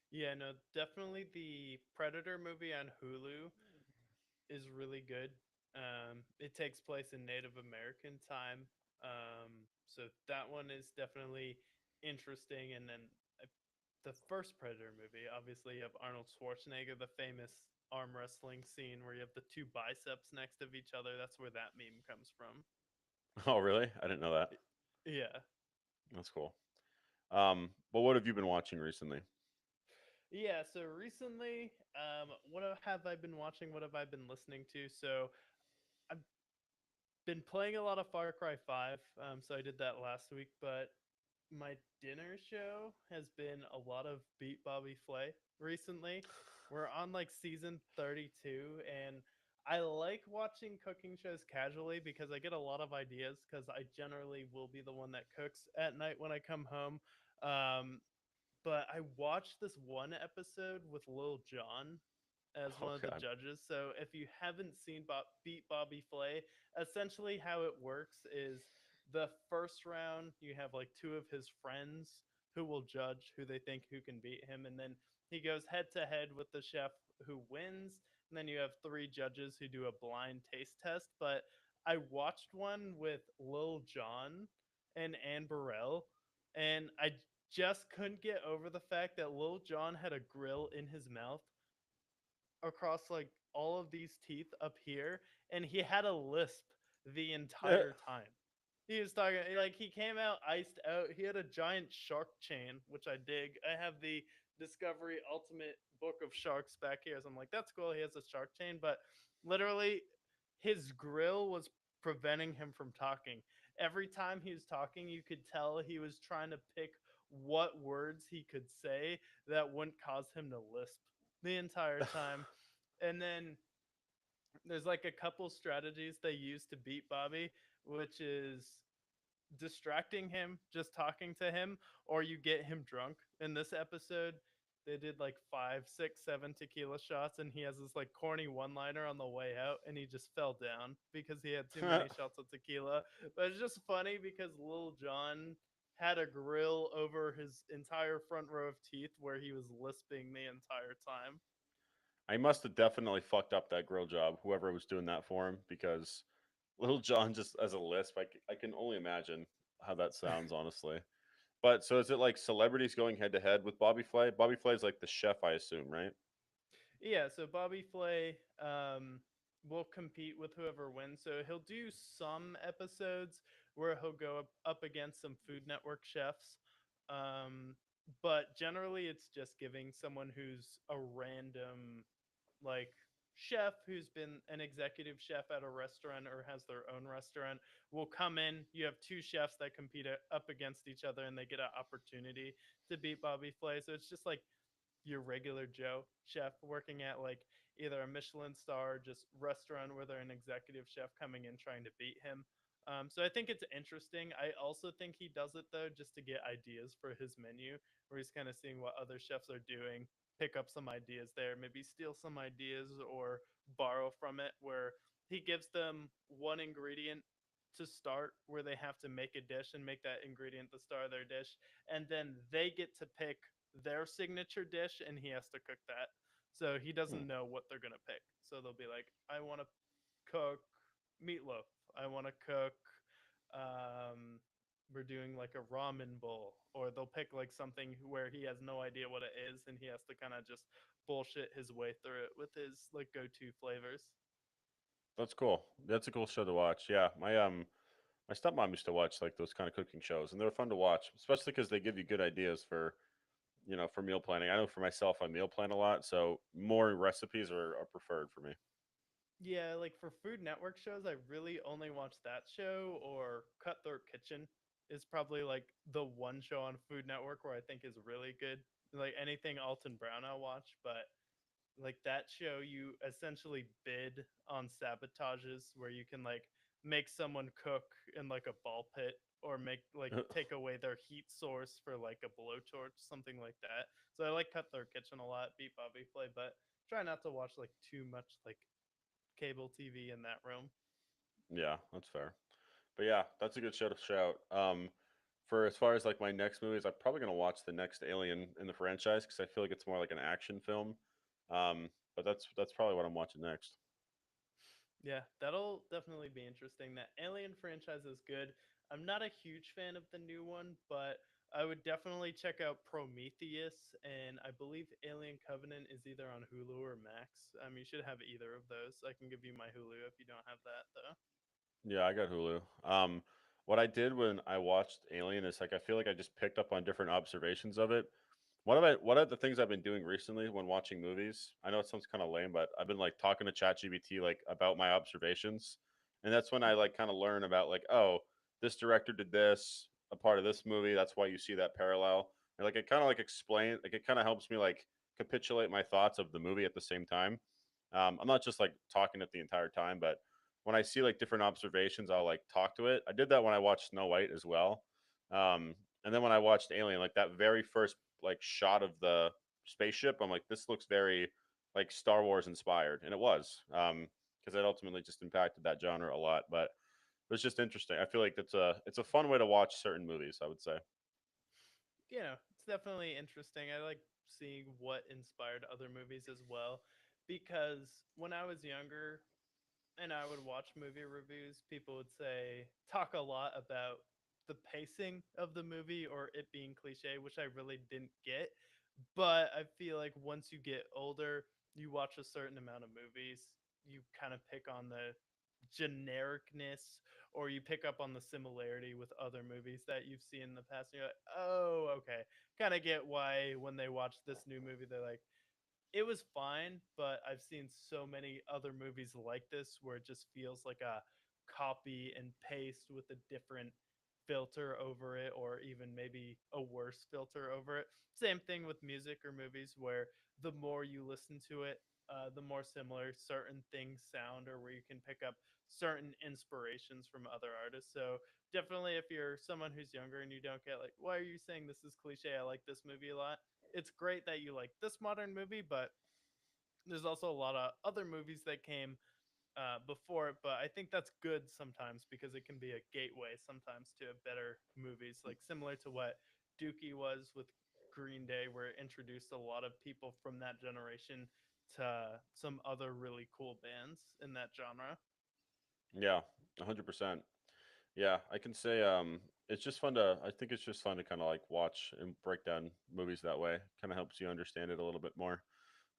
Yeah, no, definitely the Predator movie on Hulu is really good. It takes place in Native American time, so that one is definitely interesting. And then the first Predator movie, obviously, you have Arnold Schwarzenegger, the famous arm wrestling scene where you have the two biceps next of each other. That's where that meme comes from. Oh, really? I didn't know that. Yeah. That's cool. But what have you been watching recently? Yeah, so recently, what have I been watching? What have I been listening to? So I've been playing a lot of Far Cry 5. So I did that last week, but my dinner show has been a lot of Beat Bobby Flay recently. We're on like season 32, and I like watching cooking shows casually because I get a lot of ideas because I generally will be the one that cooks at night when I come home. Um, but I watched this one episode with Lil Jon as one of the Okay. judges. So if you haven't seen Beat Bobby Flay, essentially how it works is the first round you have like two of his friends who will judge who they think who can beat him, and then he goes head to head with the chef who wins. And then you have three judges who do a blind taste test. But I watched one with Lil Jon and Anne Burrell, and I just couldn't get over the fact that Lil Jon had a grill in his mouth across like all of these teeth up here, and he had a lisp the entire time. He was talking like he came out iced out. He had a giant shark chain, which I dig. I have the Discovery Ultimate Book of Sharks back here, so I'm like, that's cool. He has a shark chain, but literally, his grill was preventing him from talking. Every time he was talking, you could tell he was trying to pick what words he could say that wouldn't cause him to lisp the entire time. And then there's like a couple strategies they use to beat Bobby, which is distracting him, just talking to him, or you get him drunk. In this episode, they did like five, six, seven tequila shots, and he has this like corny one liner on the way out, and he just fell down because he had too many shots of tequila. But it's just funny because Lil Jon had a grill over his entire front row of teeth where he was lisping the entire time. I must have definitely fucked up that grill job, whoever was doing that for him, because Little John just as a lisp, I can only imagine how that sounds, honestly. But so is it like celebrities going head to head with Bobby Flay? Bobby Flay is like the chef, I assume, right? Yeah, so Bobby Flay will compete with whoever wins. So he'll do some episodes where he'll go up against some Food Network chefs. Um, but generally, it's just giving someone who's a random, like, chef who's been an executive chef at a restaurant or has their own restaurant will come in. You have two chefs that compete up against each other, and they get an opportunity to beat Bobby Flay. So it's just like your regular Joe chef working at like either a Michelin star or just restaurant where they're an executive chef coming in trying to beat him. So I think it's interesting. I also think he does it though just to get ideas for his menu, where he's kind of seeing what other chefs are doing, pick up some ideas there, maybe steal some ideas or borrow from it. Where he gives them one ingredient to start, where they have to make a dish and make that ingredient the star of their dish, and then they get to pick their signature dish and he has to cook that. So he Hmm. doesn't know what they're gonna pick. So they'll be like, I want to cook meatloaf. I want to cook. Um, we're doing like a ramen bowl, or they'll pick like something where he has no idea what it is, and he has to kind of just bullshit his way through it with his like go-to flavors. That's cool. That's a cool show to watch. Yeah, my stepmom used to watch like those kind of cooking shows, and they were fun to watch, especially because they give you good ideas for for meal planning. I know for myself, I meal plan a lot, so more recipes are preferred for me. Yeah, like for Food Network shows, I really only watch that show or Cutthroat Kitchen is probably like the one show on Food Network where I think is really good. Like anything Alton Brown I'll watch, but like that show you essentially bid on sabotages where you can like make someone cook in like a ball pit or make like take away their heat source for like a blowtorch, something like that. So I like Cutthroat Kitchen a lot, beat Bobby Flay, but try not to watch like too much like cable TV in that room. Yeah, that's fair. But yeah, that's a good show to shout. For as far as like my next movies, I'm probably gonna watch the next Alien in the franchise because I feel like it's more like an action film. But that's probably what I'm watching next. Yeah, that'll definitely be interesting. That Alien franchise is good. I'm not a huge fan of the new one, but I would definitely check out Prometheus, and I believe Alien Covenant is either on Hulu or Max. You should have either of those. I can give you my Hulu if you don't have that, though. Yeah, I got Hulu. What I did when I watched Alien is like I feel like I just picked up on different observations of it. What are the things I've been doing recently when watching movies? I know it sounds kind of lame, but I've been like talking to ChatGPT like about my observations, and that's when I like kind of learn about like, oh, this director did this, a part of this movie. That's why you see that parallel. And like it kind of like explain, like it kind of helps me like capitulate my thoughts of the movie at the same time. I'm not just like talking it the entire time, but when I see like different observations, I'll like talk to it. I did that when I watched Snow White as well. And then when I watched Alien, like that very first like shot of the spaceship, I'm like, this looks very like Star Wars inspired, and it was because it ultimately just impacted that genre a lot. But it was just interesting. I feel like it's a fun way to watch certain movies. I would say. It's definitely interesting. I like seeing what inspired other movies as well because when I was younger, and I would watch movie reviews, people would say talk a lot about the pacing of the movie or it being cliche, which I really didn't get. But I feel like once you get older, you watch a certain amount of movies, you kind of pick on the genericness or you pick up on the similarity with other movies that you've seen in the past. And you're like, oh, okay. Kind of get why when they watch this new movie, they're like, it was fine, but I've seen so many other movies like this where it just feels like a copy and paste with a different filter over it, or even maybe a worse filter over it. Same thing with music or movies where the more you listen to it, the more similar certain things sound, or where you can pick up certain inspirations from other artists. So definitely, if you're someone who's younger and you don't get like, why are you saying this is cliche? I like this movie a lot. It's great that you like this modern movie, but there's also a lot of other movies that came before it. But I think that's good sometimes because it can be a gateway sometimes to better movies, like similar to what Dookie was with Green Day, where it introduced a lot of people from that generation to some other really cool bands in that genre. Yeah, 100%. Yeah, I can say it's just fun to I think it's just fun to kind of like watch and break down movies that way. Kind of helps you understand it a little bit more.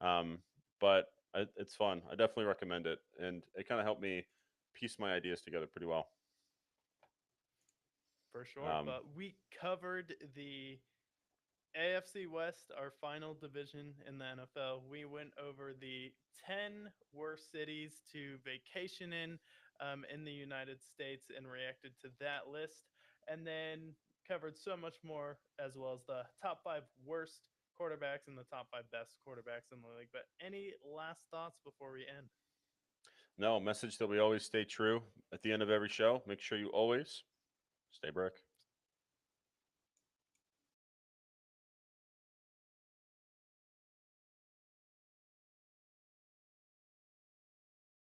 Um but it's fun. I definitely recommend it and it kind of helped me piece my ideas together pretty well. For sure. Um But we covered the AFC West, our final division in the NFL. We went over the 10 worst cities to vacation in the United States and reacted to that list. And then covered so much more, as well as the top five worst quarterbacks and the top five best quarterbacks in the league. But any last thoughts before we end? no, message that we always stay true at the end of every show. Make sure you always stay brick.